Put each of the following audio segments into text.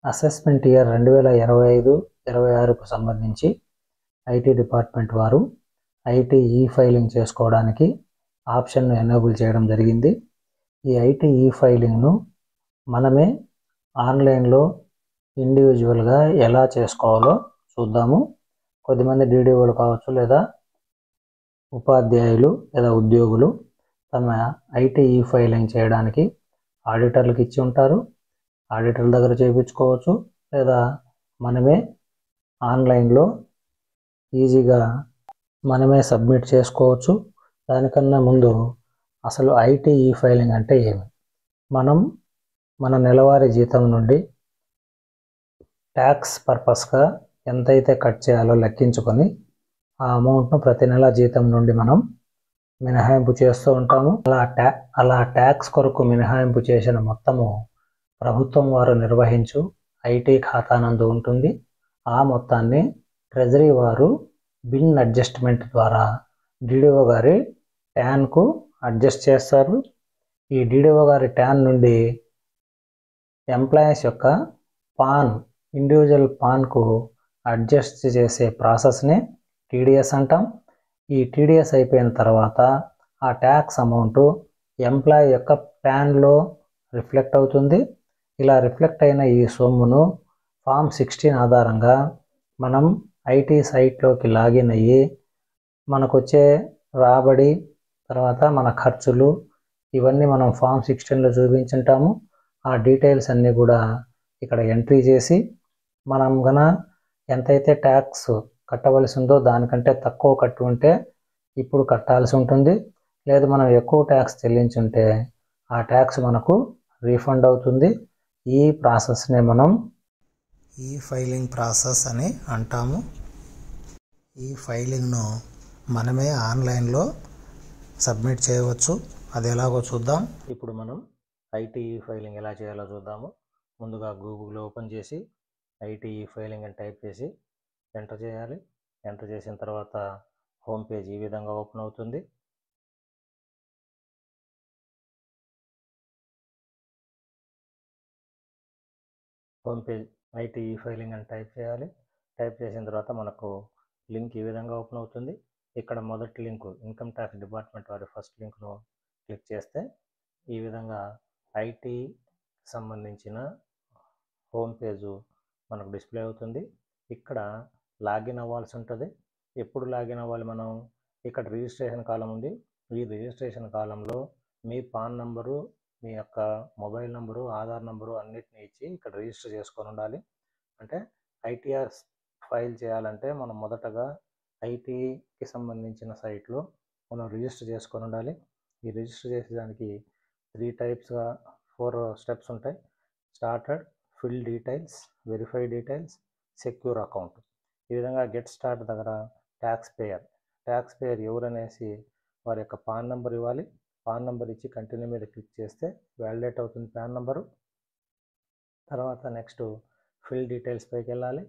Assessment year 2025-26కు సంబంధించి IT department వారు IT filing చేసుకోవడానికి ఆప్షన్ను ఎనేబుల్ చేయడం జరిగింది. ఈ ఐటీ ఫైలింగ్ను మనమే ఆన్లైన్లో ఇండివిజువల్గా ఎలా చేసుకోవాలో చూద్దాము. కొద్దిమంది డీడీఓలు కావచ్చు, లేదా ఉపాధ్యాయులు లేదా ఉద్యోగులు తమ ఐటీ ఫైలింగ్ చేయడానికి ఆడిటర్లకు ఇచ్చి ఉంటారు. ఆడిటర్ల దగ్గర చేయించుకోవచ్చు, లేదా మనమే ఆన్లైన్లో ఈజీగా మనమే సబ్మిట్ చేసుకోవచ్చు. దానికన్నా ముందు అసలు ఐటీ ఫైలింగ్ అంటే ఏమి? మనం మన నెలవారీ జీతం నుండి ట్యాక్స్ పర్పస్గా ఎంతైతే కట్ చేయాలో లెక్కించుకొని ఆ అమౌంట్ను ప్రతి నెల జీతం నుండి మనం మినహాయింపు చేస్తూ ఉంటాము. అలా ట్యాక్స్ కొరకు మినహాయింపు చేసిన మొత్తము ప్రభుత్వం వారు నిర్వహించు ఐటీ ఖాతా నందు ఉంటుంది. ఆ మొత్తాన్ని ట్రెజరీ వారు బిన్ అడ్జస్ట్మెంట్ ద్వారా డీడీఓ గారి ట్యాన్కు అడ్జస్ట్ చేస్తారు. ఈ డీడీఓ గారి ట్యాన్ నుండి ఎంప్లాయీస్ యొక్క పాన్, ఇండివిజువల్ పాన్కు అడ్జస్ట్ చేసే ప్రాసెస్ని టీడీఎస్ అంటాం. ఈ టీడీఎస్ అయిపోయిన తర్వాత ఆ ట్యాక్స్ అమౌంట్ ఎంప్లాయీ యొక్క ప్యాన్లో రిఫ్లెక్ట్ అవుతుంది. ఇలా రిఫ్లెక్ట్ అయిన ఈ సొమ్మును ఫామ్ 16 ఆధారంగా మనం ఐటీ సైట్లోకి లాగిన్ అయ్యి మనకు వచ్చే రాబడి, తర్వాత మన ఖర్చులు, ఇవన్నీ మనం ఫామ్ 16లో చూపించుంటాము. ఆ డీటెయిల్స్ అన్నీ కూడా ఇక్కడ ఎంట్రీ చేసి మనం ఎంతైతే ట్యాక్స్ కట్టవలసి ఉందో దానికంటే తక్కువ కట్టి ఉంటే ఇప్పుడు కట్టాల్సి ఉంటుంది. లేదు మనం ఎక్కువ ట్యాక్స్ చెల్లించుంటే ఆ ట్యాక్స్ మనకు రీఫండ్ అవుతుంది. ఈ ప్రాసెస్నే మనం ఈ ఫైలింగ్ ప్రాసెస్ అని అంటాము. ఈ ఫైలింగ్ను మనమే ఆన్లైన్లో సబ్మిట్ చేయవచ్చు. అది ఎలాగో చూద్దాం. ఇప్పుడు మనం ఐటీ ఫైలింగ్ ఎలా చేయాలో చూద్దాము. ముందుగా గూగుల్ ఓపెన్ చేసి ఐటీ ఫైలింగ్ అని టైప్ చేసి ఎంటర్ చేయాలి. ఎంటర్ చేసిన తర్వాత హోమ్ పేజ్ ఈ విధంగా ఓపెన్ అవుతుంది. హోమ్ పేజ్ ఐటీ ఫైలింగ్ అని టైప్ చేయాలి. టైప్ చేసిన తర్వాత మనకు లింక్ ఈ విధంగా ఓపెన్ అవుతుంది. ఇక్కడ మొదటి లింకు ఇన్కమ్ ట్యాక్స్ డిపార్ట్మెంట్ వారి ఫస్ట్ లింక్ను క్లిక్ చేస్తే ఈ విధంగా ఐటీ సంబంధించిన హోమ్ పేజు మనకు డిస్ప్లే అవుతుంది. ఇక్కడ లాగిన్ అవ్వాల్సి ఉంటుంది. ఎప్పుడు లాగిన్ అవ్వాలి మనం? ఇక్కడ రిజిస్ట్రేషన్ కాలం ఉంది. ఈ రిజిస్ట్రేషన్ కాలంలో మీ పాన్ నంబరు, మీ యొక్క మొబైల్ నంబరు, ఆధార్ నంబరు అన్నిటిని ఇచ్చి ఇక్కడ రిజిస్టర్ చేసుకొని ఉండాలి. అంటే ఐటీఆర్ ఫైల్ చేయాలంటే మనం మొదటగా ఐటీకి సంబంధించిన సైట్లో మనం రిజిస్టర్ చేసుకొని ఉండాలి. ఈ రిజిస్టర్ చేసేదానికి 4 స్టెప్స్ ఉంటాయి. Started, fill details, verify details, secure account. ఈ విధంగా గెట్ స్టార్ట్ దగ్గర ట్యాక్స్ పేయర్ ఎవరనేసి వారి యొక్క పాన్ నెంబర్ ఇవ్వాలి. పాన్ నెంబర్ ఇచ్చి కంటిన్యూ మీద క్లిక్ చేస్తే వ్యాలిడేట్ అవుతుంది పాన్ నెంబరు. తర్వాత నెక్స్ట్ ఫిల్ డీటెయిల్స్ పైకి వెళ్ళాలి.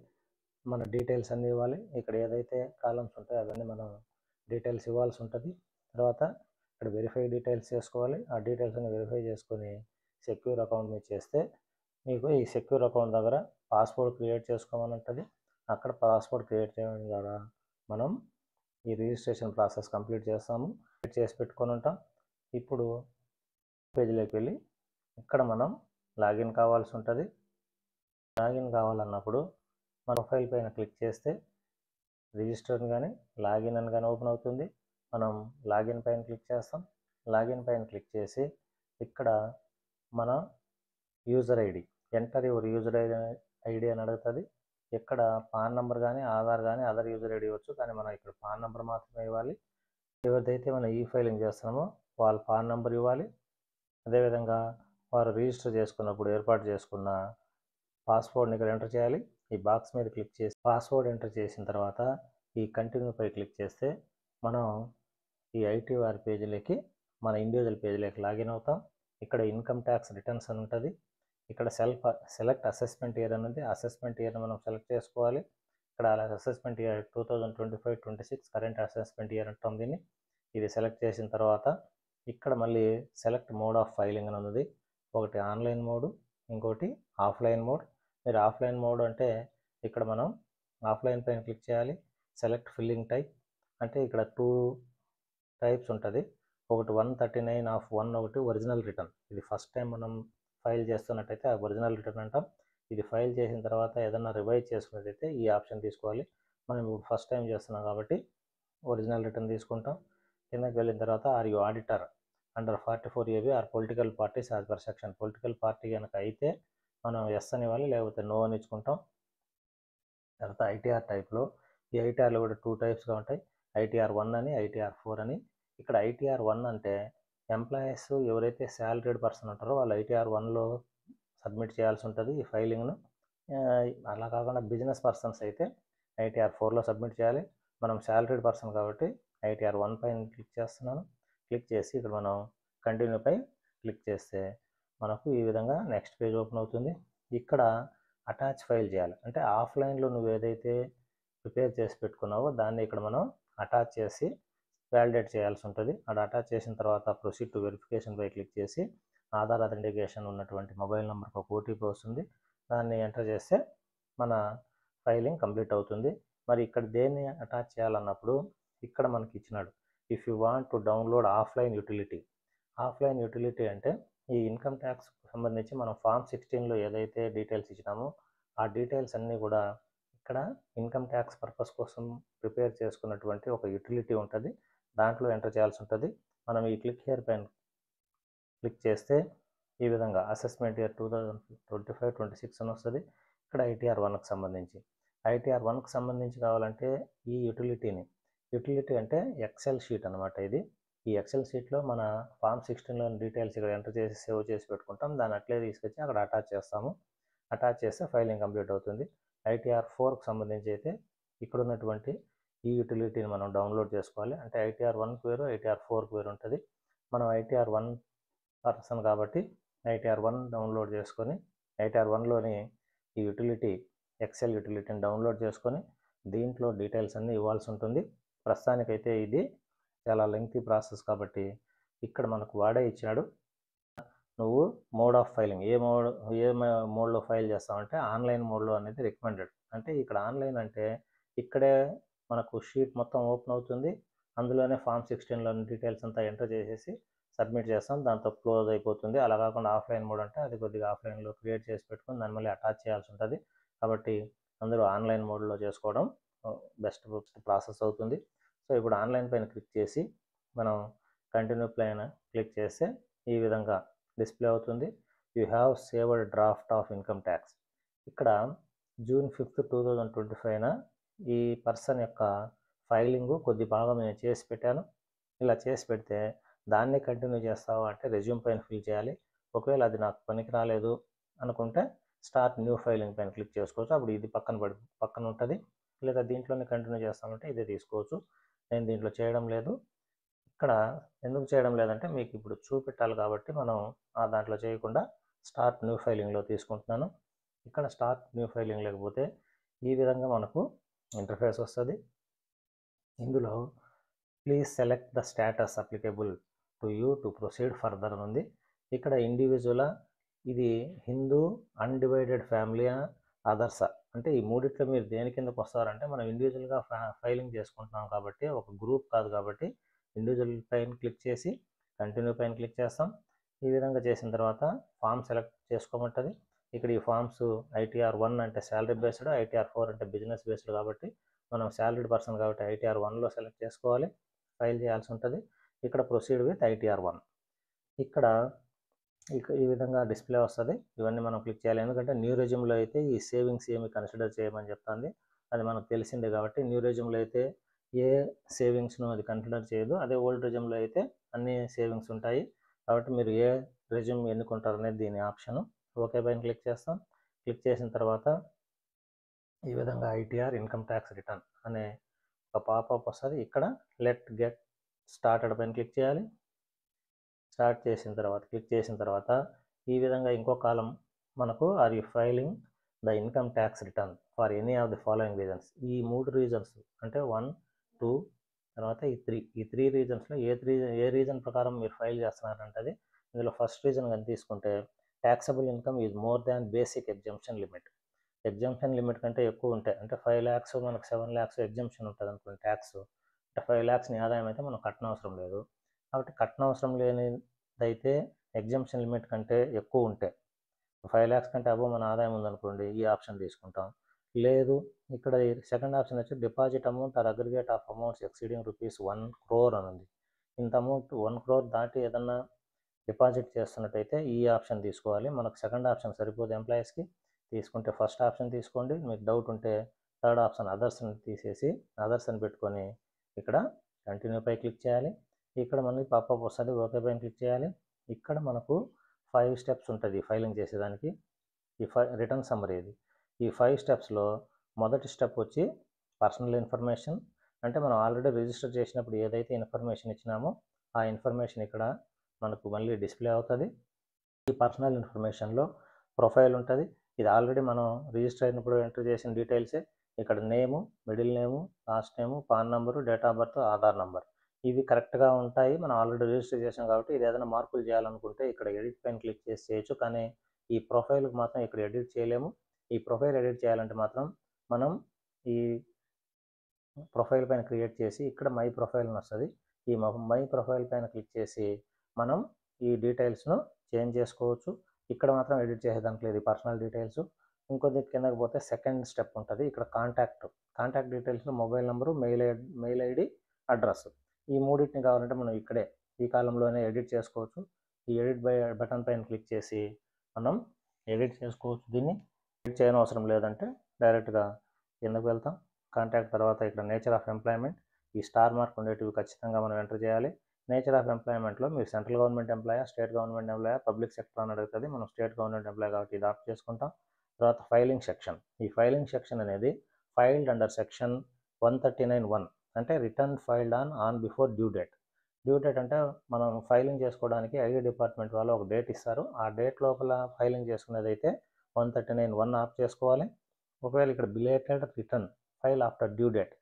మన డీటెయిల్స్ అన్నీ ఇవ్వాలి. ఇక్కడ ఏదైతే కాలమ్స్ ఉంటాయో అవన్నీ మనం డీటెయిల్స్ ఇవ్వాల్సి ఉంటుంది. తర్వాత ఇక్కడ వెరిఫై డీటెయిల్స్ చేసుకోవాలి. ఆ డీటెయిల్స్ అన్ని వెరిఫై చేసుకొని సెక్యూర్ అకౌంట్ మీద చేస్తే మీకు ఈ సెక్యూర్ అకౌంట్ దగ్గర పాస్వర్డ్ క్రియేట్ చేసుకోమని ఉంటుంది. అక్కడ పాస్వర్డ్ క్రియేట్ చేయడం ద్వారా మనం ఈ రిజిస్ట్రేషన్ ప్రాసెస్ కంప్లీట్ చేస్తాము. చేసి పెట్టుకొని ఉంటాం. ఇప్పుడు పేజీలోకి వెళ్ళి ఇక్కడ మనం లాగిన్ కావాల్సి ఉంటుంది. లాగిన్ కావాలన్నప్పుడు మన ప్రొఫైల్ పైన క్లిక్ చేస్తే రిజిస్టర్ కానీ లాగిన్ అని కానీ ఓపెన్ అవుతుంది. మనం లాగిన్ పైన క్లిక్ చేస్తాం. లాగిన్ పైన క్లిక్ చేసి ఇక్కడ మన user ID, enter your user ID అని అడుగుతుంది. ఇక్కడ పాన్ నెంబర్ కానీ ఆధార్ కానీ అదర్ యూజర్ ఐడి ఇవ్వచ్చు, కానీ మనం ఇక్కడ పాన్ నెంబర్ మాత్రమే ఇవ్వాలి. ఎవరిదైతే మనం ఈ ఫైలింగ్ చేస్తున్నామో వాళ్ళ పాన్ నెంబర్ ఇవ్వాలి. అదేవిధంగా వారు రిజిస్టర్ చేసుకున్నప్పుడు ఏర్పాటు చేసుకున్న పాస్వర్డ్ని ఇక్కడ ఎంటర్ చేయాలి. ఈ బాక్స్ మీద క్లిక్ చేసి పాస్వర్డ్ ఎంటర్ చేసిన తర్వాత ఈ కంటిన్యూ పై క్లిక్ చేస్తే మనం ఈ ఐటీ వారి పేజీలోకి, మన ఇండివిజువల్ పేజీలోకి లాగిన్ అవుతాం. ఇక్కడ ఇన్కమ్ ట్యాక్స్ రిటర్న్స్ అని ఉంటుంది. ఇక్కడ సెలెక్ట్ అసెస్మెంట్ ఇయర్ అనేది అసెస్మెంట్ ఇయర్ని మనం సెలెక్ట్ చేసుకోవాలి. ఇక్కడ assessment year 2025-26 current assessment year అంటాం దీన్ని. ఇది సెలెక్ట్ చేసిన తర్వాత ఇక్కడ మళ్ళీ సెలెక్ట్ మోడ్ ఆఫ్ ఫైలింగ్ అని ఉన్నది. ఒకటి ఆన్లైన్ మోడ్, ఇంకోటి ఆఫ్లైన్ మోడ్. మీరు ఆఫ్లైన్ మోడ్ అంటే ఇక్కడ మనం ఆఫ్లైన్ పైన క్లిక్ చేయాలి. సెలెక్ట్ ఫిల్లింగ్ టైప్ అంటే ఇక్కడ 2 టైప్స్ ఉంటుంది. ఒకటి 139 ఆఫ్ 1 ఒకటి ఒరిజినల్ రిటర్న్. ఇది ఫస్ట్ టైం మనం ఫైల్ చేస్తున్నట్టయితే ఆ ఒరిజినల్ రిటర్న్ అంటాం. ఇది ఫైల్ చేసిన తర్వాత ఏదైనా రివైజ్ చేసుకున్నట్టయితే ఈ ఆప్షన్ తీసుకోవాలి. మనం ఇప్పుడు ఫస్ట్ టైం చేస్తున్నాం కాబట్టి ఒరిజినల్ రిటర్న్ తీసుకుంటాం. కిందకి వెళ్ళిన తర్వాత are you auditor under 44AB or political parties as per section. Political party కనుక అయితే మనం ఎస్ అని ఇవ్వాలి, లేకపోతే నో అని ఇచ్చుకుంటాం. తర్వాత ఐటీఆర్ టైప్లో ఈ ఐటీఆర్లో కూడా 2 టైప్స్గా ఉంటాయి. ఐటీఆర్ 1 అని, ఐటీఆర్ 4 అని. ఇక్కడ ఐటీఆర్ 1 అంటే ఎంప్లాయీస్ ఎవరైతే శాలరీడ్ పర్సన్ ఉంటారో వాళ్ళు ఐటీఆర్ 1లో సబ్మిట్ చేయాల్సి ఉంటుంది ఈ ఫైలింగ్ను. అలా కాకుండా బిజినెస్ పర్సన్స్ అయితే ఐటీఆర్ 4లో సబ్మిట్ చేయాలి. మనం శాలరీడ్ పర్సన్ కాబట్టి ఐటీఆర్ 1 పైన క్లిక్ చేస్తున్నాను. క్లిక్ చేసి ఇక్కడ మనం కంటిన్యూ పై క్లిక్ చేస్తే మనకు ఈ విధంగా నెక్స్ట్ పేజ్ ఓపెన్ అవుతుంది. ఇక్కడ అటాచ్ ఫైల్ చేయాలి. అంటే ఆఫ్లైన్లో నువ్వు ఏదైతే ప్రిపేర్ చేసి పెట్టుకున్నావో దాన్ని ఇక్కడ మనం అటాచ్ చేసి వ్యాలిడేట్ చేయాల్సి ఉంటుంది. అక్కడ అటాచ్ చేసిన తర్వాత ప్రొసీడ్ టు వెరిఫికేషన్ పై క్లిక్ చేసి ఆధార్ అథెంటికేషన్ ఉన్నటువంటి మొబైల్ నెంబర్కి ఒక ఓటీపీ వస్తుంది. దాన్ని ఎంటర్ చేస్తే మన ఫైలింగ్ కంప్లీట్ అవుతుంది. మరి ఇక్కడ దేన్ని అటాచ్ చేయాలన్నప్పుడు ఇక్కడ మనకి ఇచ్చినాడు if you want to download offline utility. Offline utility అంటే ఈ ఇన్కమ్ ట్యాక్స్ సంబంధించి మనం ఫామ్ 16లో ఏదైతే డీటెయిల్స్ ఇచ్చినామో ఆ డీటెయిల్స్ అన్నీ కూడా ఇక్కడ ఇన్కమ్ ట్యాక్స్ పర్పస్ కోసం ప్రిపేర్ చేసుకున్నటువంటి ఒక యూటిలిటీ ఉంటుంది. దాంట్లో ఎంటర్ చేయాల్సి ఉంటుంది. మనం ఈ క్లిక్ హియర్ పైన క్లిక్ చేస్తే ఈ విధంగా అసెస్మెంట్ ఇయర్ 2025-26 అని వస్తుంది. ఇక్కడ ఐటీఆర్ 1కి సంబంధించి ఐటీఆర్ 1కి సంబంధించి కావాలంటే ఈ యూటిలిటీ అంటే ఎక్సెల్ షీట్ అనమాట. ఇది ఈ ఎక్సెల్ షీట్లో మన ఫామ్ 16లోని డీటెయిల్స్ ఇక్కడ ఎంటర్ చేసి సేవ్ చేసి పెట్టుకుంటాం. దాన్ని అట్లే తీసుకొచ్చి అక్కడ అటాచ్ చేస్తాము. అటాచ్ చేస్తే ఫైలింగ్ కంప్లీట్ అవుతుంది. ఐటీఆర్ 4కి సంబంధించి అయితే ఇక్కడ ఉన్నటువంటి ఈ యూటిలిటీని మనం డౌన్లోడ్ చేసుకోవాలి. అంటే ఐటీఆర్ 1కి వేరు, ఐటీఆర్ 4కి వేరు ఉంటుంది. మనం ఐటీఆర్ 1 పర్సన్ కాబట్టి ఐటీఆర్ 1 డౌన్లోడ్ చేసుకొని ఐటీఆర్ 1లోని ఈ యూటిలిటీ ఎక్సెల్ యూటిలిటీని డౌన్లోడ్ చేసుకొని దీంట్లో డీటెయిల్స్ అన్నీ ఇవ్వాల్సి ఉంటుంది. ప్రస్తుతానికైతే ఇది చాలా లెంగ్తీ ప్రాసెస్ కాబట్టి ఇక్కడ మనకు వాడే ఇచ్చినాడు. నువ్వు మోడ్ ఆఫ్ ఫైలింగ్ ఏ మోడ్లో ఫైల్ చేస్తావంటే ఆన్లైన్ మోడ్లో అనేది రికమెండెడ్. అంటే ఇక్కడ ఆన్లైన్ అంటే ఇక్కడే మనకు షీట్ మొత్తం ఓపెన్ అవుతుంది. అందులోనే ఫామ్ 16లోని డీటెయిల్స్ అంతా ఎంటర్ చేసేసి సబ్మిట్ చేస్తాం, దాంతో క్లోజ్ అయిపోతుంది. అలా కాకుండా ఆఫ్లైన్ మోడ్ అంటే అది కొద్దిగా ఆఫ్లైన్లో క్రియేట్ చేసి పెట్టుకుని దాన్ని మళ్ళీ అటాచ్ చేయాల్సి ఉంటుంది. కాబట్టి అందరూ ఆన్లైన్ మోడ్లో చేసుకోవడం బెస్ట్ ప్రాసెస్ అవుతుంది. సో ఇప్పుడు ఆన్లైన్ పైన క్లిక్ చేసి మనం కంటిన్యూ పైన క్లిక్ చేస్తే ఈ విధంగా డిస్ప్లే అవుతుంది. You have saved draft of income tax. ఇక్కడ June 5, 2025న ఈ పర్సన్ యొక్క ఫైలింగు కొద్ది భాగం నేను చేసి పెట్టాను. ఇలా చేసి పెడితే దాన్ని కంటిన్యూ చేస్తావా అంటే రెజ్యూమ్ పైన ఫిల్ చేయాలి. ఒకవేళ అది నాకు పనికి రాలేదు అనుకుంటే స్టార్ట్ న్యూ ఫైలింగ్ పైన క్లిక్ చేసుకోవచ్చు. అప్పుడు ఇది పక్కన ఉంటుంది. లేదా దీంట్లోనే కంటిన్యూ చేస్తామంటే ఇదే తీసుకోవచ్చు. నేను దీంట్లో చేయడం లేదు. ఇక్కడ ఎందుకు చేయడం లేదంటే మీకు ఇప్పుడు చూపెట్టాలి కాబట్టి మనం దాంట్లో చేయకుండా స్టార్ట్ న్యూ ఫైలింగ్లో తీసుకుంటున్నాను. ఇక్కడ స్టార్ట్ న్యూ ఫైలింగ్ లేకపోతే ఈ విధంగా మనకు ఇంటర్ఫేస్ వస్తుంది. ఇందులో please select the status applicable to you to proceed further అని ఉంది. ఇక్కడ ఇండివిజువల్ ఇది హిందూ అన్డివైడెడ్ ఫ్యామిలీ అదర్సా అంటే ఈ మూడిట్లో మీరు దేని కిందకు వస్తారంటే మనం ఇండివిజువల్గా ఫైలింగ్ చేసుకుంటున్నాం కాబట్టి ఒక గ్రూప్ కాదు కాబట్టి ఇండివిజువల్ పైన క్లిక్ చేసి కంటిన్యూ పైన క్లిక్ చేస్తాం. ఈ విధంగా చేసిన తర్వాత ఫామ్ సెలెక్ట్ చేసుకోమంటుంది. ఇక్కడ ఈ ఫామ్స్ ఐటీఆర్ 1 అంటే శాలరీ బేస్డ్, ఐటీఆర్ 4 అంటే బిజినెస్ బేస్డ్ కాబట్టి మనం శాలరీడ్ పర్సన్ కాబట్టి ఐటీఆర్ 1లో సెలెక్ట్ చేసుకోవాలి, ఫైల్ చేయాల్సి ఉంటుంది. ఇక్కడ ప్రొసీడ్ విత్ ఐటీఆర్ 1 ఇక్కడ ఈ విధంగా డిస్ప్లే వస్తుంది. ఇవన్నీ మనం క్లిక్ చేయాలి. ఎందుకంటే న్యూ రెజ్యూమ్లో అయితే ఈ సేవింగ్స్ ఏమి కన్సిడర్ చేయమని చెప్తుంది. అది మనకు తెలిసిందే కాబట్టి న్యూ రెజ్యూమ్లో అయితే ఏ సేవింగ్స్ను అది కన్సిడర్ చేయదు. అదే ఓల్డ్ రెజ్యూమ్లో అయితే అన్ని సేవింగ్స్ ఉంటాయి. కాబట్టి మీరు ఏ రెజ్యూమ్ ఎన్నుకుంటారు అనేది దీని ఆప్షన్. ఓకే పైన క్లిక్ చేస్తాం. క్లిక్ చేసిన తర్వాత ఈ విధంగా ఐటీఆర్ ఇన్కమ్ ట్యాక్స్ రిటర్న్ అనే ఒక పాపప్ వస్తుంది. ఇక్కడ లెట్ గెట్ స్టార్టెడ్ పైన క్లిక్ చేయాలి. స్టార్ట్ చేసిన తర్వాత క్లిక్ చేసిన తర్వాత ఈ విధంగా ఇంకో కాలం మనకు are you filing the income tax return for any of the following reasons. ఈ 3 రీజన్స్ అంటే 1, 2 తర్వాత ఈ త్రీ రీజన్స్లో ఏ రీజన్ ప్రకారం మీరు ఫైల్ చేస్తున్నారంటే ఇందులో ఫస్ట్ రీజన్ కానీ తీసుకుంటే taxable income is more than basic exemption limit. Exemption limit కంటే ఎక్కువ ఉంటాయి, అంటే 5 lakhs మనకు 7 lakhs ఎగ్జామ్షన్ ఉంటుంది అనుకోండి ట్యాక్స్, అంటే 5 lakhs నీ ఆదాయం అయితే మనం కట్టనవసరం లేదు. కాబట్టి కట్టనవసరం లేనిదైతే ఎగ్జామ్షన్ లిమిట్ కంటే ఎక్కువ ఉంటే 5 lakhs కంటే అబోవ్ మన ఆదాయం ఉందనుకోండి ఈ ఆప్షన్ తీసుకుంటాం. లేదు ఇక్కడ సెకండ్ ఆప్షన్ వచ్చి deposit amount are aggregate of amounts exceeding ₹1 crore అని ఉంది. ఇంత అమౌంట్ 1 crore దాటి ఏదన్నా డిపాజిట్ చేస్తున్నట్టయితే ఈ ఆప్షన్ తీసుకోవాలి. మనకు సెకండ్ ఆప్షన్ సరిపోదు ఎంప్లాయీస్కి, తీసుకుంటే ఫస్ట్ ఆప్షన్ తీసుకోండి. మీకు డౌట్ ఉంటే థర్డ్ ఆప్షన్ అదర్స్ని తీసేసి అదర్స్ అని పెట్టుకొని ఇక్కడ కంటిన్యూ పై క్లిక్ చేయాలి. ఇక్కడ మనకి పాపప్ వస్తుంది, ఓకే పైన క్లిక్ చేయాలి. ఇక్కడ మనకు 5 steps ఉంటుంది ఫైలింగ్ చేసేదానికి. ఈ రిటర్న్ సమ్మరీ ఇది. ఈ 5 స్టెప్స్లో మొదటి స్టెప్ వచ్చి పర్సనల్ ఇన్ఫర్మేషన్, అంటే మనం ఆల్రెడీ రిజిస్టర్ చేసినప్పుడు ఏదైతే ఇన్ఫర్మేషన్ ఇచ్చినామో ఆ ఇన్ఫర్మేషన్ ఇక్కడ మనకు మళ్ళీ డిస్ప్లే అవుతుంది. ఈ పర్సనల్ ఇన్ఫర్మేషన్లో ప్రొఫైల్ ఉంటుంది. ఇది ఆల్రెడీ మనం రిజిస్టర్ అయినప్పుడు ఎంటర్ చేసిన డీటెయిల్సే. ఇక్కడ name, middle name, last name, PAN number, date of birth, Aadhaar number ఇవి కరెక్ట్గా ఉంటాయి. మనం ఆల్రెడీ రిజిస్టర్ చేసాం కాబట్టి ఇది ఏదైనా మార్పులు చేయాలనుకుంటే ఇక్కడ ఎడిట్ పైన క్లిక్ చేసి చేయొచ్చు. కానీ ఈ ప్రొఫైల్కి మాత్రం ఇక్కడ ఎడిట్ చేయలేము. ఈ ప్రొఫైల్ ఎడిట్ చేయాలంటే మాత్రం మనం ఈ ప్రొఫైల్ పైన క్రియేట్ చేసి ఇక్కడ మై ప్రొఫైల్ అని వస్తుంది. ఈ మై ప్రొఫైల్ పైన క్లిక్ చేసి మనం ఈ డీటెయిల్స్ను చేంజ్ చేసుకోవచ్చు. ఇక్కడ మాత్రం ఎడిట్ చేసేదానికి లేదు, పర్సనల్ డీటెయిల్స్. ఇంకొద్ది కిందకి పోతే సెకండ్ స్టెప్ ఉంటుంది. ఇక్కడ కాంటాక్ట్ డీటెయిల్స్లో mobile number, mail ID, address ఈ మూడింటిని కావాలంటే మనం ఇక్కడే ఈ కాలంలోనే ఎడిట్ చేసుకోవచ్చు. ఈ ఎడిట్ బటన్ పైన క్లిక్ చేసి మనం ఎడిట్ చేసుకోవచ్చు. దీన్ని ఎడిట్ చేయని అవసరం లేదంటే డైరెక్ట్గా కిందకు వెళ్తాం. కాంటాక్ట్ తర్వాత ఇక్కడ నేచర్ ఆఫ్ ఎంప్లాయ్మెంట్, ఈ స్టార్ మార్క్ ఉండేటివి ఖచ్చితంగా మనం ఎంటర్ చేయాలి. నేచర్ ఆఫ్ ఎంప్లాయ్మెంట్లో మీరు సెంట్రల్ గవర్నమెంట్ ఎంప్లాయా, స్టేట్ గవర్నమెంట్ ఎంప్లాయా, పబ్లిక్ సెక్టర్ అని అడుగుతుంది. మనం స్టేట్ గవర్నమెంట్ ఎంప్లాయ్ కాబట్టి ఇది ఆప్ట్ చేసుకుంటాం. తర్వాత ఫైలింగ్ సెక్షన్. ఈ ఫైలింగ్ సెక్షన్ అనేది ఫైల్డ్ అండర్ సెక్షన్ 139(1) అంటే return filed on before due date. Due date అంటే మనం ఫైలింగ్ చేసుకోవడానికి ఐడి డిపార్ట్మెంట్ వాళ్ళు ఒక డేట్ ఇస్తారు. ఆ డేట్ లోపల ఫైలింగ్ చేసుకునేది అయితే 139(1) ఆప్ట్ చేసుకోవాలి. ఒకవేళ ఇక్కడ belated return file after due date,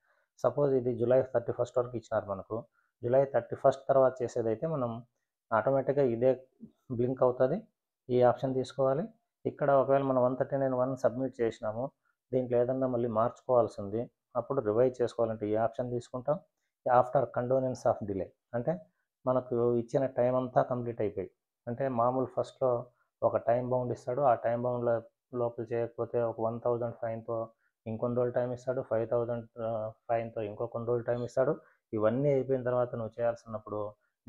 suppose ఇది July 31 వరకు ఇచ్చినారు మనకు, July 31 తర్వాత చేసేదైతే మనం ఆటోమేటిక్గా ఇదే బ్లింక్ అవుతుంది. ఈ ఆప్షన్ తీసుకోవాలి. ఇక్కడ ఒకవేళ మనం 139(1) సబ్మిట్ చేసినాము, దీంట్లో ఏదన్నా మళ్ళీ మార్చుకోవాల్సి ఉంది, అప్పుడు రివైజ్ చేసుకోవాలంటే ఈ ఆప్షన్ తీసుకుంటాం. ఆఫ్టర్ కండోనెన్స్ ఆఫ్ డిలే అంటే మనకు ఇచ్చిన టైం అంతా కంప్లీట్ అయిపోయి, అంటే మామూలు ఫస్ట్లో ఒక టైం బౌండ్ ఇస్తాడు. ఆ టైం బౌండ్ లోపల చేయకపోతే ఒక 1000 ఫైన్తో ఇంకొన్ని రోజులు టైం ఇస్తాడు, 5000 ఫైన్తో ఇంకో కొన్ని రోజులు టైం ఇస్తాడు. ఇవన్నీ అయిపోయిన తర్వాత నువ్వు చేయాల్సినప్పుడు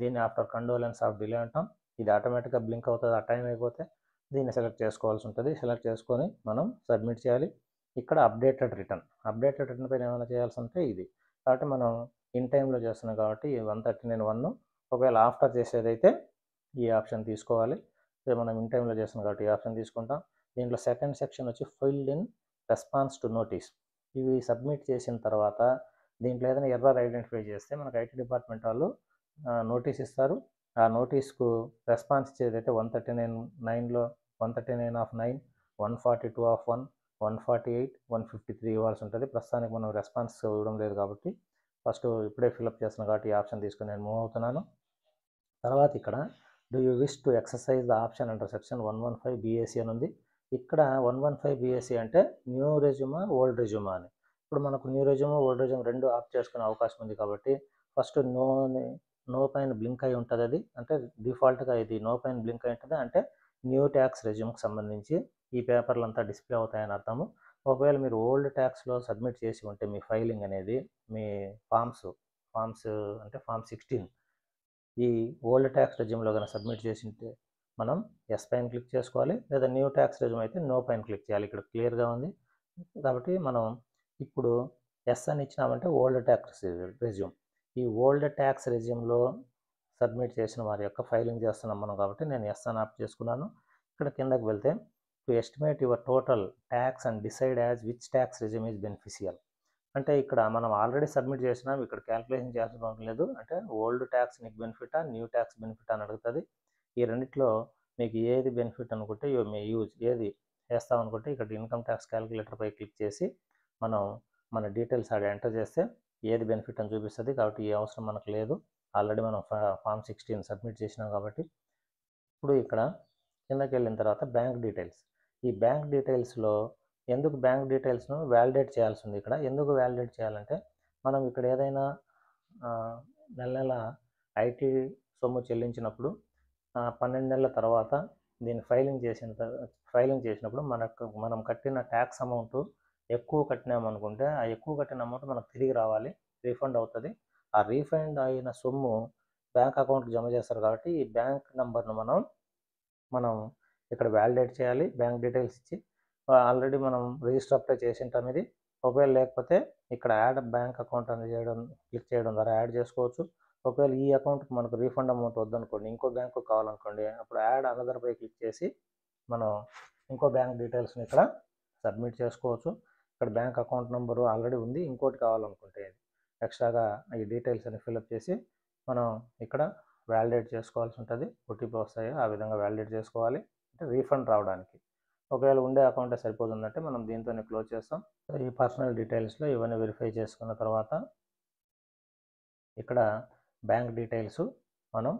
దీన్ని ఆఫ్టర్ కండోలెన్స్ ఆఫ్ డిలే అంటాం. ఇది ఆటోమేటిక్గా బ్లింక్ అవుతుంది. ఆ టైం అయిపోతే దీన్ని సెలెక్ట్ చేసుకోవాల్సి ఉంటుంది. సెలెక్ట్ చేసుకొని మనం సబ్మిట్ చేయాలి. ఇక్కడ అప్డేటెడ్ రిటర్న్ పైన ఏమైనా చేయాల్సి ఉంటే ఇది, కాబట్టి మనం ఇన్ టైంలో చేస్తున్నాం కాబట్టి 139(1). ఒకవేళ ఆఫ్టర్ చేసేదైతే ఈ ఆప్షన్ తీసుకోవాలి. మనం ఇన్ టైంలో చేస్తున్నాం కాబట్టి ఈ ఆప్షన్ తీసుకుంటాం. దీంట్లో సెకండ్ సెక్షన్ వచ్చి filled in response to notice. ఇవి సబ్మిట్ చేసిన తర్వాత దీంట్లో ఏదైనా ఎర్రర్ ఐడెంటిఫై చేస్తే మనకు ఐటీ డిపార్ట్మెంట్ వాళ్ళు నోటీస్ ఇస్తారు. ఆ నోటీస్కు రెస్పాన్స్ ఇచ్చేదైతే 139(9)లో 139(9), 142(1), 148, 153 ఇవ్వాల్సి ఉంటుంది. ప్రస్తుతానికి మనం రెస్పాన్స్ ఇవ్వడం లేదు కాబట్టి ఫస్ట్ ఇప్పుడే ఫిల్అప్ చేస్తున్నాం కాబట్టి ఈ ఆప్షన్ తీసుకుని నేను మూవ్ అవుతున్నాను. తర్వాత ఇక్కడ do you wish to exercise the option under section 115 BAC అని ఉంది. ఇక్కడ 115 BAC అంటే న్యూ రెజ్యూమా, ఓల్డ్ రెజ్యూమా అని. ఇప్పుడు మనకు న్యూ రెజ్యూమా, ఓల్డ్ రెజ్యూమా రెండు ఆప్ట్ చేసుకునే అవకాశం ఉంది కాబట్టి ఫస్ట్ నో పైన బ్లింక్ అయి ఉంటుంది. అది అంటే డిఫాల్ట్గా ఇది నో పైన బ్లింక్ అయి ఉంటుంది, అంటే న్యూ ట్యాక్స్ రెజ్యూమ్కి సంబంధించి ఈ పేపర్లు అంతా డిస్ప్లే అవుతాయని అర్థము. ఒకవేళ మీరు ఓల్డ్ ట్యాక్స్లో సబ్మిట్ చేసి ఉంటే మీ ఫైలింగ్ అనేది మీ ఫామ్స్ అంటే ఫామ్ 16 ఈ ఓల్డ్ ట్యాక్స్ రెజ్యూమ్లో కనుక సబ్మిట్ చేసి ఉంటే మనం ఎస్ పైన క్లిక్ చేసుకోవాలి, లేదా న్యూ ట్యాక్స్ రెజ్యూమ్ అయితే నో పైన క్లిక్ చేయాలి. ఇక్కడ క్లియర్గా ఉంది కాబట్టి మనం ఇప్పుడు ఎస్ అని ఇచ్చినామంటే ఓల్డ్ ట్యాక్స్ రెజ్యూమ్. ఈ ఓల్డ్ ట్యాక్స్ రెజ్యూమ్లో సబ్మిట్ చేసిన వారి యొక్క ఫైలింగ్ చేస్తున్నాం మనం కాబట్టి నేను ఎస్ అని ఆప్ట్ చేసుకున్నాను. ఇక్కడ కిందకి వెళ్తే to estimate your total tax and decide as which tax resume is beneficial. అంటే ఇక్కడ మనం ఆల్రెడీ సబ్మిట్ చేసినాం, ఇక్కడ క్యాల్కులేషన్ చేయాల్సిన అవసరం లేదు. అంటే ఓల్డ్ ట్యాక్స్ నీకు బెనిఫిటా, న్యూ ట్యాక్స్ బెనిఫిటా అని అడుగుతుంది. ఈ రెండిట్లో మీకు ఏది బెనిఫిట్ అనుకుంటే యూ మే యూజ్, ఏది వేస్తాం అనుకుంటే ఇక్కడ ఇన్కమ్ ట్యాక్స్ క్యాల్కులేటర్పై క్లిక్ చేసి మనం మన డీటెయిల్స్ ఆడ ఎంటర్ చేస్తే ఏది బెనిఫిట్ అని చూపిస్తుంది. కాబట్టి ఈ అవసరం మనకు లేదు, ఆల్రెడీ మనం ఫామ్ 16 సబ్మిట్ చేసినాం కాబట్టి. ఇప్పుడు ఇక్కడ కిందకి వెళ్ళిన తర్వాత బ్యాంక్ డీటెయిల్స్. ఈ బ్యాంక్ డీటెయిల్స్లో ఎందుకు బ్యాంక్ డీటెయిల్స్ను వ్యాలిడేట్ చేయాల్సి ఉంది ఇక్కడ. ఎందుకు వ్యాలిడేట్ చేయాలంటే మనం ఇక్కడ ఏదైనా నెల నెల ఐటీ సొమ్ము చెల్లించినప్పుడు 12 నెలల తర్వాత దీన్ని ఫైలింగ్ చేసినప్పుడు మనం కట్టిన ట్యాక్స్ అమౌంట్ ఎక్కువ కట్టినామనుకుంటే ఆ ఎక్కువ కట్టిన అమౌంట్ మనకు తిరిగి రావాలి, రీఫండ్ అవుతుంది. ఆ రీఫండ్ అయిన సొమ్ము బ్యాంక్ అకౌంట్కి జమ చేస్తారు కాబట్టి ఈ బ్యాంక్ నెంబర్ను మనం ఇక్కడ వ్యాలిడేట్ చేయాలి. బ్యాంక్ డీటెయిల్స్ ఇచ్చి ఆల్రెడీ మనం రిజిస్టర్ అప్లై చేసింటాం. ఇది ఒకవేళ లేకపోతే ఇక్కడ యాడ్ బ్యాంక్ అకౌంట్ అని క్లిక్ చేయడం ద్వారా యాడ్ చేసుకోవచ్చు. ఒకవేళ ఈ అకౌంట్కి మనకు రీఫండ్ అమౌంట్ వద్దనుకోండి, ఇంకో బ్యాంకు కావాలనుకోండి, అప్పుడు యాడ్ అనదర్ పై క్లిక్ చేసి మనం ఇంకో బ్యాంక్ డీటెయిల్స్ని ఇక్కడ సబ్మిట్ చేసుకోవచ్చు. ఇక్కడ బ్యాంక్ అకౌంట్ నెంబరు ఆల్రెడీ ఉంది, ఇంకోటి కావాలనుకుంటే ఎక్స్ట్రాగా ఈ డీటెయిల్స్ అని ఫిల్అప్ చేసి మనం ఇక్కడ వ్యాలిడేట్ చేసుకోవాల్సి ఉంటుంది. ఓటీపీ వస్తాయో ఆ విధంగా వ్యాలిడేట్ చేసుకోవాలి, అంటే రీఫండ్ రావడానికి. ఒకవేళ ఉండే అకౌంటే సరిపోతుందంటే మనం దీంతోనే క్లోజ్ చేస్తాం. ఈ పర్సనల్ డీటెయిల్స్లో ఇవన్నీ వెరిఫై చేసుకున్న తర్వాత ఇక్కడ బ్యాంక్ డీటెయిల్స్ మనం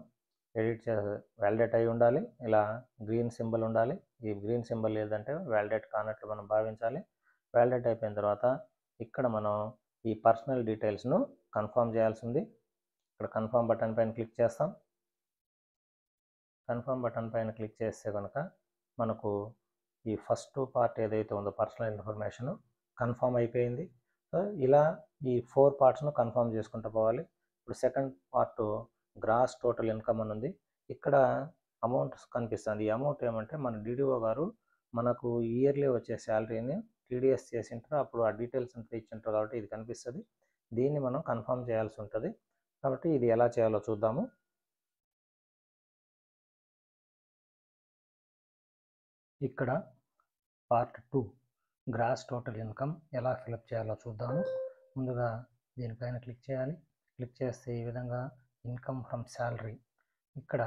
వ్యాలిడేట్ అయి ఉండాలి. ఇలా గ్రీన్ సింబల్ ఉండాలి. ఈ గ్రీన్ సింబల్ లేదంటే వ్యాలిడేట్ కానట్లు మనం భావించాలి. వ్యాలిడేట్ అయిపోయిన తర్వాత ఇక్కడ మనం ఈ పర్సనల్ డీటెయిల్స్ను కన్ఫర్మ్ చేయాల్సి ఉంది. ఇక్కడ కన్ఫర్మ్ బటన్ పైన క్లిక్ చేస్తాం. కన్ఫర్మ్ బటన్ పైన క్లిక్ చేస్తే కనుక మనకు ఈ ఫస్ట్ పార్ట్ ఏదైతే ఉందో పర్సనల్ ఇన్ఫర్మేషన్ కన్ఫర్మ్ అయిపోయింది. సో ఇలా ఈ 4 పార్ట్స్ను కన్ఫర్మ్ చేసుకుంటూ పోవాలి. ఇప్పుడు second part gross total income అని ఉంది. ఇక్కడ అమౌంట్ కనిపిస్తుంది. ఈ అమౌంట్ ఏమంటే మన డిడిఓ గారు మనకు ఇయర్లీ వచ్చే శాలరీని టీడీఎస్ చేసింటారు, అప్పుడు ఆ డీటెయిల్స్ అంతా ఇచ్చింటారు కాబట్టి ఇది కనిపిస్తుంది. దీన్ని మనం కన్ఫర్మ్ చేయాల్సి ఉంటుంది. కాబట్టి ఇది ఎలా చేయాలో చూద్దాము. ఇక్కడ పార్ట్ 2 గ్రాస్ టోటల్ ఇన్కమ్ ఎలా ఫిలప్ చేయాలో చూద్దాము. ముందుగా దీనిపైన క్లిక్ చేయాలి. క్లిక్ చేస్తే ఈ విధంగా ఇన్కమ్ ఫ్రమ్ శాలరీ, ఇక్కడ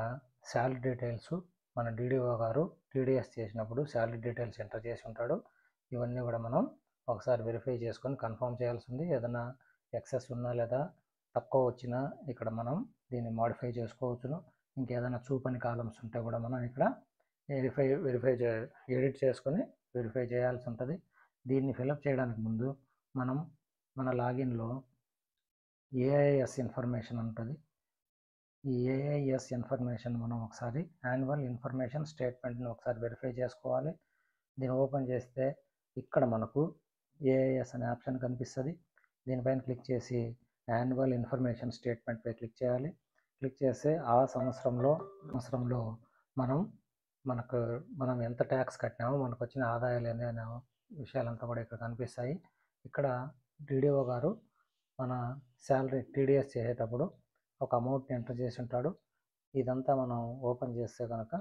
శాలరీ డీటెయిల్స్ మన డిడిఓ గారు టీడీఎస్ చేసినప్పుడు శాలరీ డీటెయిల్స్ ఎంటర్ చేసి ఉంటాడు. ఇవన్నీ కూడా మనం ఒకసారి వెరిఫై చేసుకొని కన్ఫర్మ్ చేయాల్సి ఉంది. ఏదైనా ఎక్సెస్ ఉన్నా లేదా తక్కువ వచ్చినా ఇక్కడ మనం దీన్ని మాడిఫై చేసుకోవచ్చును. ఇంకేదైనా చూపని కాలమ్స్ ఉంటే కూడా మనం ఇక్కడ ఎడిట్ చేసుకొని వెరిఫై చేయాల్సి ఉంటుంది. దీన్ని ఫిలప్ చేయడానికి ముందు మనం మన లాగిన్లో ఏఐఎస్ ఇన్ఫర్మేషన్ ఉంటుంది. ఈ ఏఐఎస్ ఇన్ఫర్మేషన్ మనం ఒకసారి యాన్యువల్ ఇన్ఫర్మేషన్ స్టేట్మెంట్ని ఒకసారి వెరిఫై చేసుకోవాలి. దీన్ని ఓపెన్ చేస్తే ఇక్కడ మనకు ఏఐఎస్ అనే ఆప్షన్ కనిపిస్తుంది. దీనిపైన క్లిక్ చేసి యాన్యువల్ ఇన్ఫర్మేషన్ స్టేట్మెంట్పై క్లిక్ చేయాలి. క్లిక్ చేస్తే ఆ సంవత్సరంలో మనం ఎంత ట్యాక్స్ కట్టినామో మనకు వచ్చిన ఆదాయాలు అనే విషయాలంతా కూడా ఇక్కడ కనిపిస్తాయి. ఇక్కడ డిడిఓ గారు మన శాలరీ టీడీఎస్ చేసేటప్పుడు ఒక అమౌంట్ని ఎంటర్ చేసి ఉంటాడు. ఇదంతా మనం ఓపెన్ చేస్తే కనుక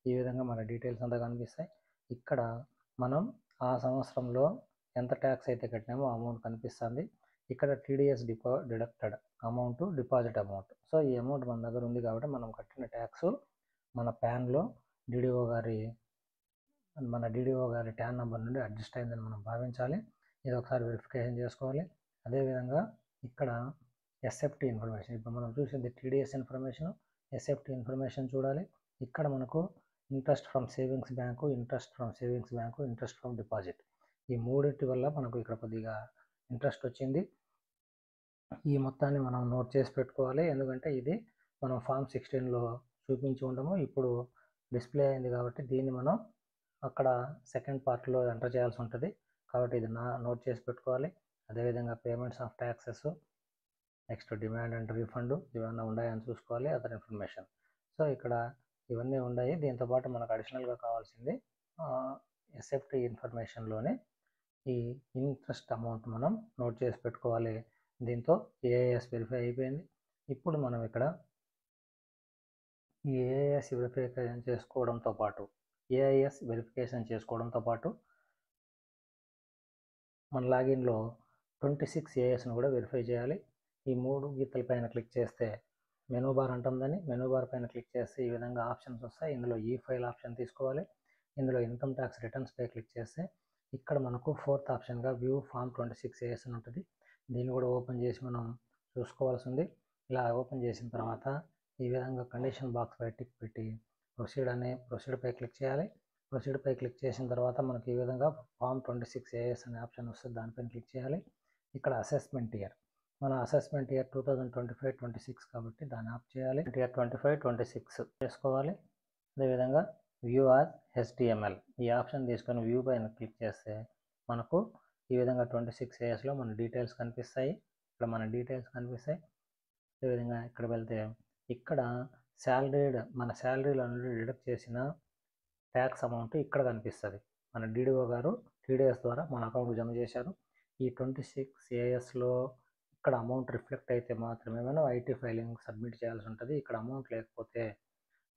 ఈ విధంగా మన డీటెయిల్స్ అంతా కనిపిస్తాయి. ఇక్కడ మనం ఆ సంవత్సరంలో ఎంత ట్యాక్స్ అయితే కట్టినామో ఆ అమౌంట్ కనిపిస్తుంది. ఇక్కడ TDS deducted amount, deposit amount. So ఈ అమౌంట్ మన దగ్గర ఉంది కాబట్టి మనం కట్టిన ట్యాక్స్ మన ప్యాన్లో మన డిడిఓ గారి ట్యాన్ నెంబర్ నుండి అడ్జస్ట్ అయిందని మనం భావించాలి. ఇది ఒకసారి వెరిఫికేషన్ చేసుకోవాలి. అదేవిధంగా ఇక్కడ ఎస్ఎఫ్టీ ఇన్ఫర్మేషన్, ఇప్పుడు మనం చూసింది టీడీఎస్ ఇన్ఫర్మేషన్, ఎస్ఎఫ్టీ ఇన్ఫర్మేషన్ చూడాలి. ఇక్కడ మనకు interest from savings bank, interest from deposit, ఈ మూడింటి వల్ల మనకు ఇక్కడ కొద్దిగా ఇంట్రెస్ట్ వచ్చింది. ఈ మొత్తాన్ని మనం నోట్ చేసి పెట్టుకోవాలి. ఎందుకంటే ఇది మనం ఫామ్ 16లో చూపించి ఉండము, ఇప్పుడు డిస్ప్లే అయింది కాబట్టి దీన్ని మనం అక్కడ సెకండ్ పార్ట్లో ఎంటర్ చేయాల్సి ఉంటుంది. కాబట్టి ఇది నోట్ చేసి పెట్టుకోవాలి. అదేవిధంగా payments of taxes, next demand and refund ఇవన్నీ ఉన్నాయని చూసుకోవాలి. Other information. సో ఇక్కడ ఇవన్నీ ఉన్నాయి. దీంతోపాటు మనకు అడిషనల్గా కావాల్సింది ఎస్ఎఫ్టీ ఇన్ఫర్మేషన్లోనే ఈ ఇంట్రెస్ట్ అమౌంట్ మనం నోట్ చేసి పెట్టుకోవాలి. దీంతో ఏఐఎస్ వెరిఫై అయిపోయింది. ఇప్పుడు మనం ఇక్కడ ఈ ఏఐఎస్ వెరిఫికేషన్ చేసుకోవడంతో పాటు మన లాగిన్లో 26 ఏఎస్ను కూడా వెరిఫై చేయాలి. ఈ 3 గీతల పైన క్లిక్ చేస్తే మెనూ బార్ అంటుందని, మెనూ బార్ పైన క్లిక్ చేస్తే ఈ విధంగా ఆప్షన్స్ వస్తాయి. ఇందులో ఈ ఫైల్ ఆప్షన్ తీసుకోవాలి. ఇందులో ఇన్కమ్ ట్యాక్స్ రిటర్న్స్ పై క్లిక్ చేస్తే ఇక్కడ మనకు 4th ఆప్షన్గా వ్యూ ఫామ్ 26 ఏఎస్ అని ఉంటుంది. దీన్ని కూడా ఓపెన్ చేసి మనం చూసుకోవాల్సి ఉంది. ఇలా ఓపెన్ చేసిన తర్వాత ఈ విధంగా కండిషన్ బాక్స్ పై టిక్ పెట్టి ప్రొసీడ్ పై క్లిక్ చేయాలి. ప్రొసీడ్పై క్లిక్ చేసిన తర్వాత మనకి ఈ విధంగా ఫామ్ 26AS అనే ఆప్షన్ వస్తుంది. దానిపైన క్లిక్ చేయాలి. ఇక్కడ అసెస్మెంట్ ఇయర్, మన అసెస్మెంట్ ఇయర్ 2025-26 కాబట్టి దాన్ని ఆఫ్ చేయాలి. ఇయర్ 25-26 చేసుకోవాలి. అదేవిధంగా వ్యూ యాజ్ HTML ఈ ఆప్షన్ తీసుకొని వ్యూ పైన క్లిక్ చేస్తే మనకు ఈ విధంగా 26ASలో మన డీటెయిల్స్ కనిపిస్తాయి. ఇక్కడ మన డీటెయిల్స్ కనిపిస్తాయి. అదేవిధంగా ఇక్కడ వెళ్తే ఇక్కడ మన శాలరీలో నుండి డిడక్ట్ చేసిన ట్యాక్స్ అమౌంట్ ఇక్కడ కనిపిస్తుంది. మన DDO గారు TDS ద్వారా మన అకౌంట్కి జమ చేశారు. ఈ 26ASలో ఇక్కడ అమౌంట్ రిఫ్లెక్ట్ అయితే మాత్రమే మనం ఐటీ ఫైలింగ్ సబ్మిట్ చేయాల్సి ఉంటుంది. ఇక్కడ అమౌంట్ లేకపోతే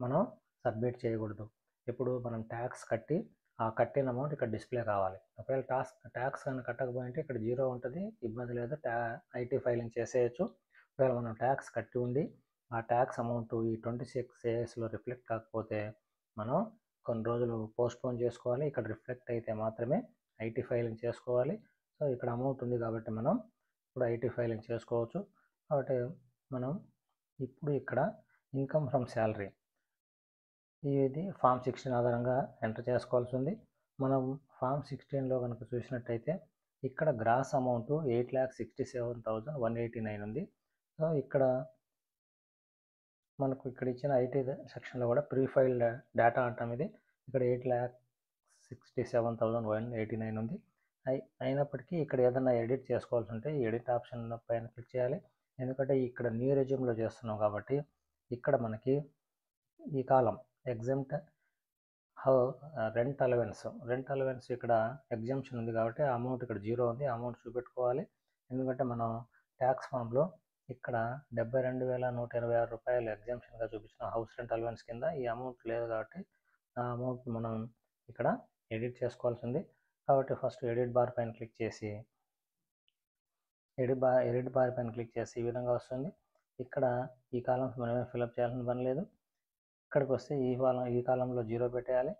మనం సబ్మిట్ చేయకూడదు. ఇప్పుడు మనం ట్యాక్స్ కట్టి ఆ కట్టిన అమౌంట్ ఇక్కడ డిస్ప్లే కావాలి. ఒకవేళ ట్యాక్స్ కానీ కట్టకపోయింటే ఇక్కడ 0 ఉంటుంది, ఇబ్బంది లేదు, ఐటీ ఫైలింగ్ చేసేయచ్చు. ఒకవేళ మనం ట్యాక్స్ కట్టి ఉండి ఆ ట్యాక్స్ అమౌంట్ ఈ 26ASలో రిఫ్లెక్ట్ కాకపోతే మనం కొన్ని రోజులు పోస్ట్పోన్ చేసుకోవాలి. ఇక్కడ రిఫ్లెక్ట్ అయితే మాత్రమే ఐటీ ఫైలింగ్ చేసుకోవాలి. సో ఇక్కడ అమౌంట్ ఉంది కాబట్టి మనం ఇప్పుడు ఐటీ ఫైలింగ్ చేసుకోవచ్చు. కాబట్టి మనం ఇప్పుడు ఇక్కడ ఇన్కమ్ ఫ్రమ్ శాలరీ ఇది ఫామ్ 16 ఆధారంగా ఎంటర్ చేసుకోవాల్సి ఉంది. మనం ఫామ్ 16లో కనుక చూసినట్టయితే ఇక్కడ గ్రాస్ అమౌంట్ 8,67,189 ఉంది. సో ఇక్కడ మనకు ఇక్కడ ఇచ్చిన ఐటీ సెక్షన్లో కూడా ప్రీ ఫైల్డ్ డేటా అంటాం. ఇది ఇక్కడ 8,67,189 ఉంది. అయినప్పటికీ ఇక్కడ ఏదైనా ఎడిట్ చేసుకోవాల్సి ఉంటే ఈ ఎడిట్ ఆప్షన్ పైన క్లిక్ చేయాలి. ఎందుకంటే ఇక్కడ న్యూ రెజ్యూమ్లో చేస్తున్నాం కాబట్టి ఇక్కడ మనకి ఈ కాలం ఎగ్జామ్ట్ రెంట్ అలవెన్స్ ఇక్కడ ఎగ్జామ్షన్ ఉంది కాబట్టి ఆ అమౌంట్ ఇక్కడ 0 ఉంది. అమౌంట్ చూపెట్టుకోవాలి. ఎందుకంటే మనం ట్యాక్స్ ఫామ్లో ఇక్కడ 72,186 రూపాయలు ఎగ్జామ్షన్గా చూపించిన హౌస్ రెంట్ అలవెన్స్ కింద ఈ అమౌంట్ లేదు కాబట్టి ఆ అమౌంట్ మనం ఇక్కడ ఎడిట్ చేసుకోవాల్సి ఉంది. కాబట్టి ఫస్ట్ ఎడిట్ బార్ పైన క్లిక్ చేసి ఈ విధంగా వస్తుంది. ఇక్కడ ఈ కాలమ్స్ మనమే ఫిల్అప్ చేయాల్సిన పని లేదు. ఇక్కడికి వస్తే ఈ కాలంలో 0 పెట్టేయాలి.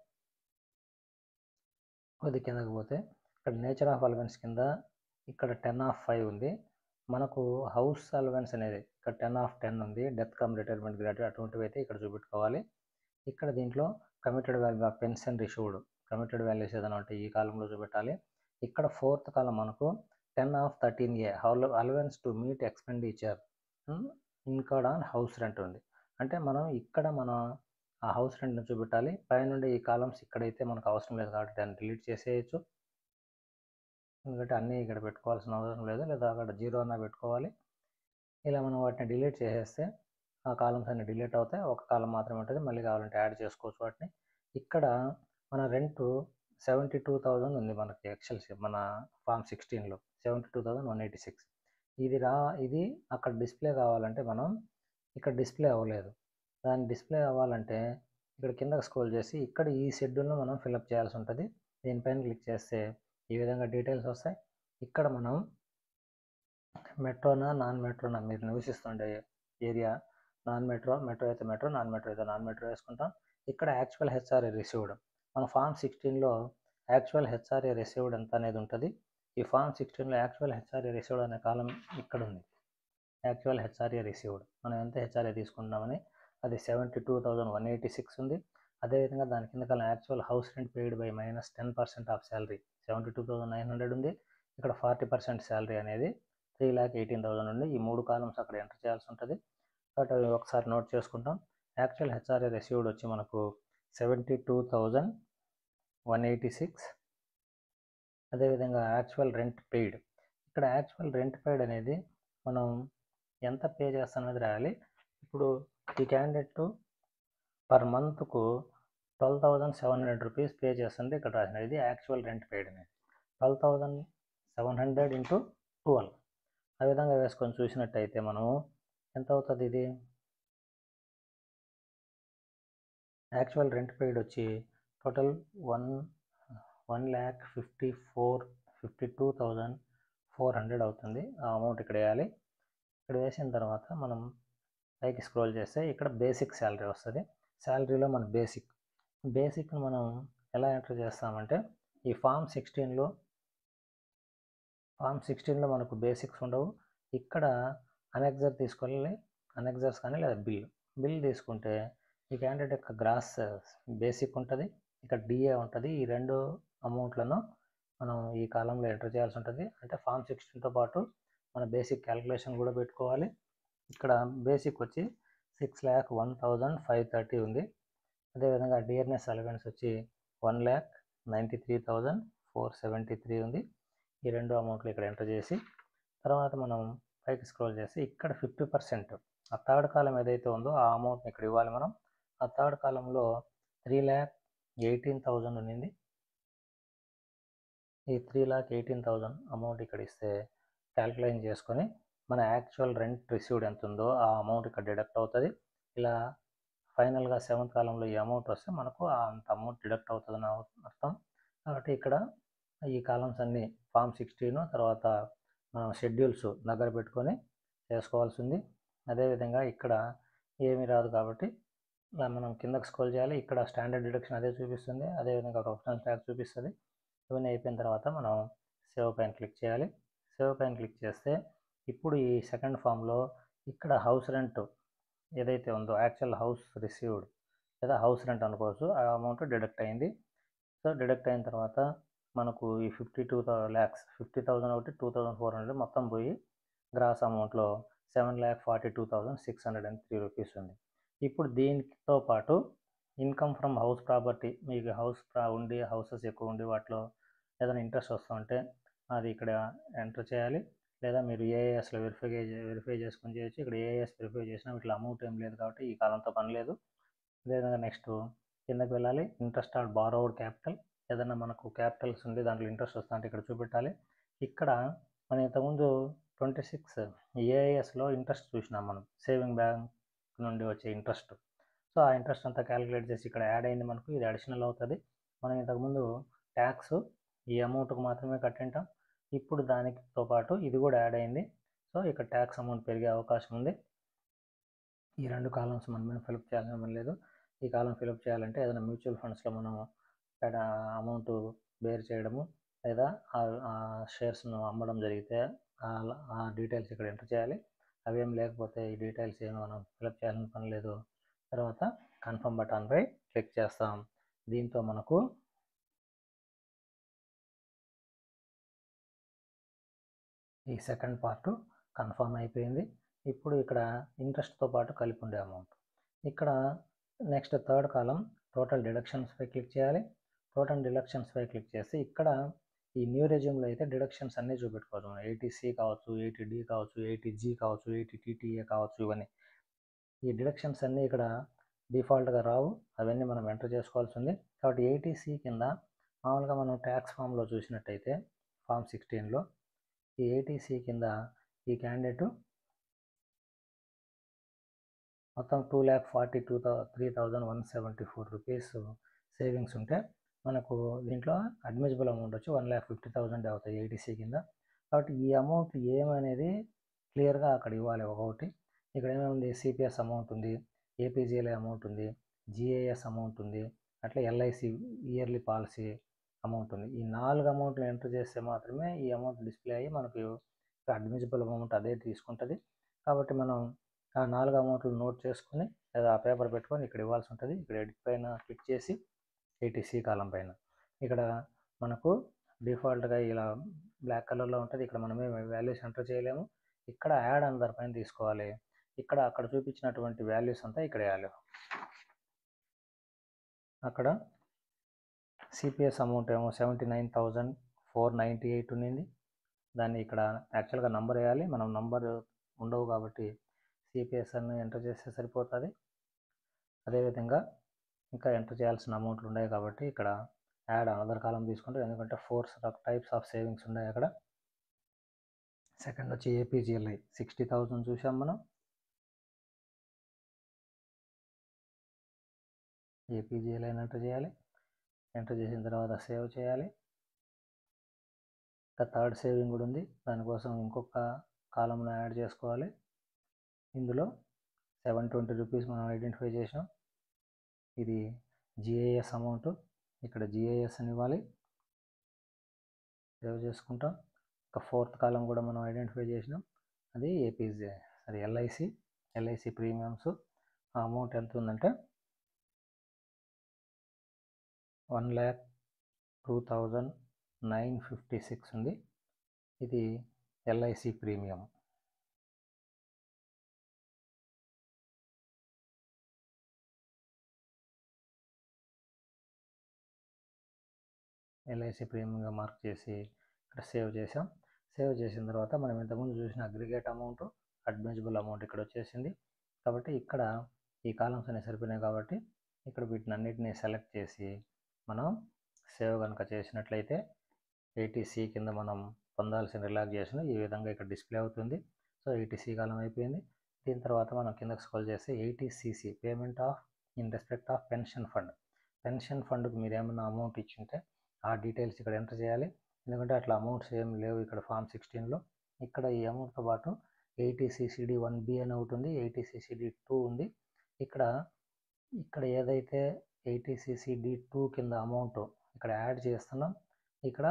కొద్ది కిందకి పోతే ఇక్కడ నేచర్ ఆఫ్ అలవెన్స్ కింద ఇక్కడ 10/5 ఉంది. మనకు హౌస్ అలవెన్స్ అనేది ఇక్కడ 10/10 ఉంది. డెత్ కమ్ రిటైర్మెంట్ గ్రాడ్యుయేట్ అటువంటివి అయితే ఇక్కడ చూపెట్టుకోవాలి. ఇక్కడ దీంట్లో committed value of pension received committed values ఏదైనా ఉంటే ఈ కాలంలో చూపెట్టాలి. ఇక్కడ 4th కాలం మనకు 10/13A allowance to meet expenditure incurred on house rent ఉంది. అంటే మనం ఇక్కడ ఆ హౌస్ రెంట్ని చూపెట్టాలి. పైనుండి ఈ కాలమ్స్ ఇక్కడైతే మనకు అవసరం లేదు కాబట్టి దాన్ని డిలీట్ చేసేయచ్చు. ఎందుకంటే అన్నీ ఇక్కడ పెట్టుకోవాల్సిన అవసరం లేదు, లేదా అక్కడ 0 అన్నా పెట్టుకోవాలి. ఇలా మనం వాటిని డిలీట్ చేసేస్తే ఆ కాలమ్స్ అన్ని డిలీట్ అవుతాయి. ఒక కాలం మాత్రమే ఉంటుంది. మళ్ళీ కావాలంటే యాడ్ చేసుకోవచ్చు వాటిని. ఇక్కడ మన రెంట్ 72,000 ఉంది మనకి మన ఫామ్ 16లో 72,186. ఇది అక్కడ డిస్ప్లే కావాలంటే మనం ఇక్కడ డిస్ప్లే అవ్వలేదు. దాన్ని డిస్ప్లే అవ్వాలంటే ఇక్కడ కిందకి స్క్రోల్ చేసి ఇక్కడ ఈ షెడ్యూల్ను మనం ఫిల్అప్ చేయాల్సి ఉంటుంది. దీనిపైన క్లిక్ చేస్తే ఈ విధంగా డీటెయిల్స్ వస్తాయి. ఇక్కడ మనం మెట్రోనా నాన్ మెట్రోనా మీరు నివసిస్తుండే ఏరియా మెట్రో అయితే మెట్రో, నాన్ మెట్రో అయితే నాన్ మెట్రో వేసుకుంటాం. ఇక్కడ యాక్చువల్ హెచ్ఆర్ఏ రిసీవ్డ్ మన ఫామ్ 16లో యాక్చువల్ హెచ్ఆర్ఏ రిసీవ్డ్ ఎంత అనేది ఉంటుంది. ఈ ఫామ్ 16లో యాక్చువల్ హెచ్ఆర్ఏ రిసీవ్డ్ అనే కాలం ఇక్కడ ఉంది. యాక్చువల్ హెచ్ఆర్ఏ రిసీవ్డ్ మనం ఎంత హెచ్ఆర్ఏ తీసుకుంటామని అది 72,186 ఉంది. అదేవిధంగా దాని కింద column actual house rent paid by -10% of salary 72,900 ఉంది. ఇక్కడ 40% శాలరీ అనేది 3,18,000 ఉంది. ఈ 3 కాలమ్స్ అక్కడ ఎంటర్ చేయాల్సి ఉంటుంది. కాబట్టి అవి ఒకసారి నోట్ చేసుకుంటాం. యాక్చువల్ హెచ్ఆర్ఏ రిసీవ్డ్ వచ్చి మనకు 72,186. అదేవిధంగా యాక్చువల్ రెంట్ పెయిడ్ ఇక్కడ యాక్చువల్ రెంట్ పెయిడ్ అనేది మనం ఎంత పే చేస్తామనేది రాయాలి. ఇప్పుడు ఈ క్యాండిడేట్ పర్ మంత్కు 12,700 రూపీస్ పే చేస్తుంటే ఇక్కడ రాసిన ఇది యాక్చువల్ రెంట్ పెయిడ్ అనేది 12,700 × 12. ఆ విధంగా వేసుకొని చూసినట్టయితే మనము ఎంత అవుతుంది, ఇది యాక్చువల్ రెంట్ పెయిడ్ వచ్చి టోటల్ 1,52,400 అవుతుంది. ఆ అమౌంట్ ఇక్కడ వేయాలి. ఇక్కడ వేసిన తర్వాత మనం పైకి స్క్రోల్ చేస్తే ఇక్కడ బేసిక్ శాలరీ వస్తుంది. శాలరీలో మన బేసిక్ను మనం ఎలా ఎంటర్ చేస్తామంటే ఈ ఫామ్ 16లో మనకు బేసిక్స్ ఉండవు. ఇక్కడ అనెక్సర్ తీసుకోవాలి, అనెక్సర్స్ కానీ లేదా బిల్ తీసుకుంటే ఈ క్యాండిడేట్ యొక్క గ్రాస్ బేసిక్ ఉంటుంది. ఇక్కడ డిఏ ఉంటుంది. ఈ రెండు అమౌంట్లను మనం ఈ కాలంలో ఎంటర్ చేయాల్సి ఉంటుంది. అంటే ఫామ్ 16తో పాటు మన బేసిక్ క్యాలిక్యులేషన్ కూడా పెట్టుకోవాలి. ఇక్కడ బేసిక్ వచ్చి 6,01,530 ఉంది. అదేవిధంగా డియర్నెస్ అలవెన్స్ వచ్చి 1,93,473 ఉంది. ఈ రెండు అమౌంట్లు ఇక్కడ ఎంటర్ చేసి తర్వాత మనం పైకి స్క్రోల్ చేసి ఇక్కడ 50% ఆ థర్డ్ కాలం ఏదైతే ఉందో ఆ అమౌంట్ని ఇక్కడ ఇవ్వాలి మనం. ఆ థర్డ్ కాలంలో 3,18,000 ఉంది. ఈ 3,18,000 అమౌంట్ ఇక్కడ ఇస్తే క్యాల్కులేషన్ చేసుకొని మన యాక్చువల్ రెంట్ రిసీవ్డ్ ఎంత ఉందో ఆ అమౌంట్ ఇక్కడ డిడక్ట్ అవుతుంది. ఇలా ఫైనల్గా 7th కాలంలో ఈ అమౌంట్ వస్తే మనకు అంత అమౌంట్ డిడక్ట్ అవుతుందని అర్థం. కాబట్టి ఇక్కడ ఈ కాలమ్స్ అన్నీ ఫామ్ 16 తర్వాత మనం షెడ్యూల్స్ దగ్గర పెట్టుకొని చేసుకోవాల్సి ఉంది. అదేవిధంగా ఇక్కడ ఏమీ రాదు కాబట్టి మనం కిందకి స్క్రోల్ చేయాలి. ఇక్కడ స్టాండర్డ్ డిడక్షన్ అదే చూపిస్తుంది, అదేవిధంగా ప్రొఫెషనల్ ట్యాక్స్ చూపిస్తుంది. ఇవన్నీ అయిపోయిన తర్వాత మనం సేవ్ పైన క్లిక్ చేయాలి. సేవ్ పైన క్లిక్ చేస్తే ఇప్పుడు ఈ సెకండ్ ఫామ్లో ఇక్కడ హౌస్ రెంట్ ఏదైతే ఉందో యాక్చువల్ హౌస్ రిసీవ్డ్ లేదా హౌస్ రెంట్ అనుకోవచ్చు, ఆ అమౌంట్ డిడక్ట్ అయింది. సో డిడక్ట్ అయిన తర్వాత మనకు ఈ 52 lakhs 50,000 ఒకటి 2,400 మొత్తం పోయి గ్రాస్ అమౌంట్లో 7,42,603 రూపీస్ ఉంది. ఇప్పుడు దీనితో పాటు ఇన్కమ్ ఫ్రమ్ హౌస్ ప్రాపర్టీ, మీకు ఉండి హౌసెస్ ఎక్కువ ఉండి వాటిలో ఏదైనా ఇంట్రెస్ట్ వస్తుంటే అది ఇక్కడ ఎంటర్ చేయాలి. లేదా మీరు ఏఏఎస్లో వెరిఫై చేసుకొని చేయొచ్చు. ఇక్కడ ఏఏఎస్ వెరిఫై చేసినా ఇట్లా అమౌంట్ ఏం లేదు కాబట్టి ఈ కాలంతో పని లేదు. అదేవిధంగా నెక్స్ట్ కిందకి వెళ్ళాలి. ఇంట్రెస్ట్ ఆర్ బారోవర్డ్ క్యాపిటల్, ఏదైనా మనకు క్యాపిటల్స్ ఉండి దాంట్లో ఇంట్రెస్ట్ వస్తుంటే ఇక్కడ చూపెట్టాలి. ఇక్కడ మనం ఇంతకుముందు 26 ఏఐఎస్లో ఇంట్రెస్ట్ చూసినాం మనం, సేవింగ్ బ్యాంక్ నుండి వచ్చే ఇంట్రెస్ట్. సో ఆ ఇంట్రెస్ట్ అంతా క్యాలిక్యులేట్ చేసి ఇక్కడ యాడ్ అయింది మనకు, ఇది అడిషనల్ అవుతుంది. మనం ఇంతకుముందు ట్యాక్స్ ఈ అమౌంట్కి మాత్రమే కట్టింటాం, ఇప్పుడు దానితో పాటు ఇది కూడా యాడ్ అయింది. సో ఇక్కడ ట్యాక్స్ అమౌంట్ పెరిగే అవకాశం ఉంది. ఈ రెండు కాలమ్స్ మనం ఫిలప్ చేయాల్సిన పని లేదు. ఈ కాలం ఫిలప్ చేయాలంటే ఏదైనా మ్యూచువల్ ఫండ్స్లో మనం అమౌంట్ బేర్ చేయడము లేదా ఆ షేర్స్ను అమ్మడం జరిగితే ఆ డీటెయిల్స్ ఇక్కడ ఎంటర్ చేయాలి. అవేం లేకపోతే ఈ డీటెయిల్స్ ఏమి మనం ఫిలప్ చేయాల్సిన పని లేదు. తర్వాత కన్ఫర్మ్ బటన్పై క్లిక్ చేస్తాం. దీంతో మనకు ఈ సెకండ్ పార్ట్ కన్ఫర్మ్ అయిపోయింది. ఇప్పుడు ఇక్కడ ఇంట్రెస్ట్తో పాటు కలిపి ఉండే అమౌంట్ ఇక్కడ నెక్స్ట్ థర్డ్ కాలం టోటల్ డిడక్షన్స్పై క్లిక్ చేయాలి. టోటల్ డిడక్షన్స్పై క్లిక్ చేసి ఇక్కడ ఈ న్యూ రెజ్యూమ్లో అయితే డిడక్షన్స్ అన్నీ చూపెట్టుకోవచ్చు. 80C కావచ్చు, 80D కావచ్చు, 80G కావచ్చు, 80TTA కావచ్చు. ఇవన్నీ ఈ డిడక్షన్స్ అన్నీ ఇక్కడ డిఫాల్ట్గా రావు, అవన్నీ మనం ఎంటర్ చేసుకోవాల్సి ఉంది. కాబట్టి 80C కింద మామూలుగా మనం ట్యాక్స్ ఫామ్లో చూసినట్టయితే ఫామ్ 16లో ఈ 80C కింద ఈ క్యాండిడేట్ మొత్తం 2,43,174 రూపీస్ సేవింగ్స్ ఉంటే మనకు దీంట్లో అడ్మిసిబుల్ అమౌంట్ వచ్చి 1,50,000 అవుతాయి 80C కింద. కాబట్టి ఈ అమౌంట్ ఏమనేది క్లియర్గా అక్కడ ఇవ్వాలి. ఒకటి ఇక్కడ ఏమేమి సిపిఎస్ అమౌంట్ ఉంది, ఏపీజీఎల్ఐ అమౌంట్ ఉంది, జిఏఎస్ అమౌంట్ ఉంది, అట్లా ఎల్ఐసి ఇయర్లీ పాలసీ అమౌంట్ ఉంది. ఈ 4 అమౌంట్లు ఎంటర్ చేస్తే మాత్రమే ఈ అమౌంట్ డిస్ప్లే అయ్యి మనకు అడ్మిసిబుల్ అమౌంట్ అదే తీసుకుంటుంది. కాబట్టి మనం ఆ 4 అమౌంట్లు నోట్ చేసుకొని లేదా ఆ పేపర్ పెట్టుకొని ఇక్కడ ఇవ్వాల్సి ఉంటుంది. ఇక్కడ ఎడిట్ పైన క్లిక్ చేసి 80C కాలం పైన ఇక్కడ మనకు డిఫాల్ట్గా ఇలా బ్లాక్ కలర్లో ఉంటుంది. ఇక్కడ మనమే వాల్యూస్ ఎంటర్ చేయలేము. ఇక్కడ యాడ్ అందర్ పైన తీసుకోవాలి. ఇక్కడ అక్కడ చూపించినటువంటి వాల్యూస్ అంతా ఇక్కడ వేయాలి. అక్కడ సిపిఎస్ అమౌంట్ ఏమో 79,498 ఉన్నింది. దాన్ని ఇక్కడ యాక్చువల్గా నంబర్ వేయాలి. మనం నంబర్ ఉండవు కాబట్టి సిపిఎస్ అని ఎంటర్ చేస్తే సరిపోతుంది. అదేవిధంగా ఇంకా ఎంటర్ చేయాల్సిన అమౌంట్లు ఉన్నాయి కాబట్టి ఇక్కడ యాడ్ అనదర్ కాలం తీసుకుంటే, ఎందుకంటే 4 టైప్స్ ఆఫ్ సేవింగ్స్ ఉన్నాయి అక్కడ. సెకండ్ వచ్చి ఏపీజీఎల్ఐ 60,000 చూసాం మనం. ఏపీజీఎల్ఐని ఎంటర్ చేయాలి. ఎంటర్ చేసిన తర్వాత సేవ్ చేయాలి. ఇంకా థర్డ్ సేవింగ్ కూడా ఉంది, దానికోసం ఇంకొక కాలంను యాడ్ చేసుకోవాలి. ఇందులో 720 రూపీస్ మనం ఐడెంటిఫై చేసాం. ఇది జిఏఎస్ అమౌంట్, ఇక్కడ జిఏఎస్ అని ఇవ్వాలి. సేవ్ చేసుకుంటాం. ఒక ఫోర్త్ కాలం కూడా మనం ఐడెంటిఫై చేసినాం, అది ఎల్ఐసి ప్రీమియమ్స్. ఆ అమౌంట్ ఎంత ఉందంటే 1,02,956 ఉంది. ఇది LIC ప్రీమియం. LIC ప్రీమియంగా మార్క్ చేసి ఇక్కడ సేవ్ చేసాం. సేవ్ చేసిన తర్వాత మనం ఇంతకుముందు చూసిన అగ్రిగేట్ అమౌంట్, అడ్మిసిబుల్ అమౌంట్ ఇక్కడ వచ్చేసింది. కాబట్టి ఇక్కడ ఈ కాలమ్స్ అనేవి సరిపోయినాయి కాబట్టి ఇక్కడ వీటిని అన్నిటినీ సెలెక్ట్ చేసి మనం సేవ్ కనుక చేసినట్లయితే ATC కింద మనం పొందాల్సిన రిలాక్సేషన్ ఈ విధంగా ఇక్కడ డిస్ప్లే అవుతుంది. సో ATC కాలం అయిపోయింది. దీని తర్వాత మనం కిందకి స్క్రోల్ చేస్తే 80cc payment of in respect of pension fund. Pension ఫండ్కి మీరు ఏమైనా అమౌంట్ ఇచ్చింటే ఆ డీటెయిల్స్ ఇక్కడ ఎంటర్ చేయాలి. ఎందుకంటే అట్లా అమౌంట్స్ ఏం లేవు ఇక్కడ ఫామ్ 16లో. ఇక్కడ ఈ అమౌంట్తో పాటు 80cc D1B అని ఒకటి ఉంది, 80cc D2 ఉంది. ఇక్కడ ఏదైతే 80cc D2 కింద అమౌంట్ ఇక్కడ యాడ్ చేస్తున్నాం, ఇక్కడ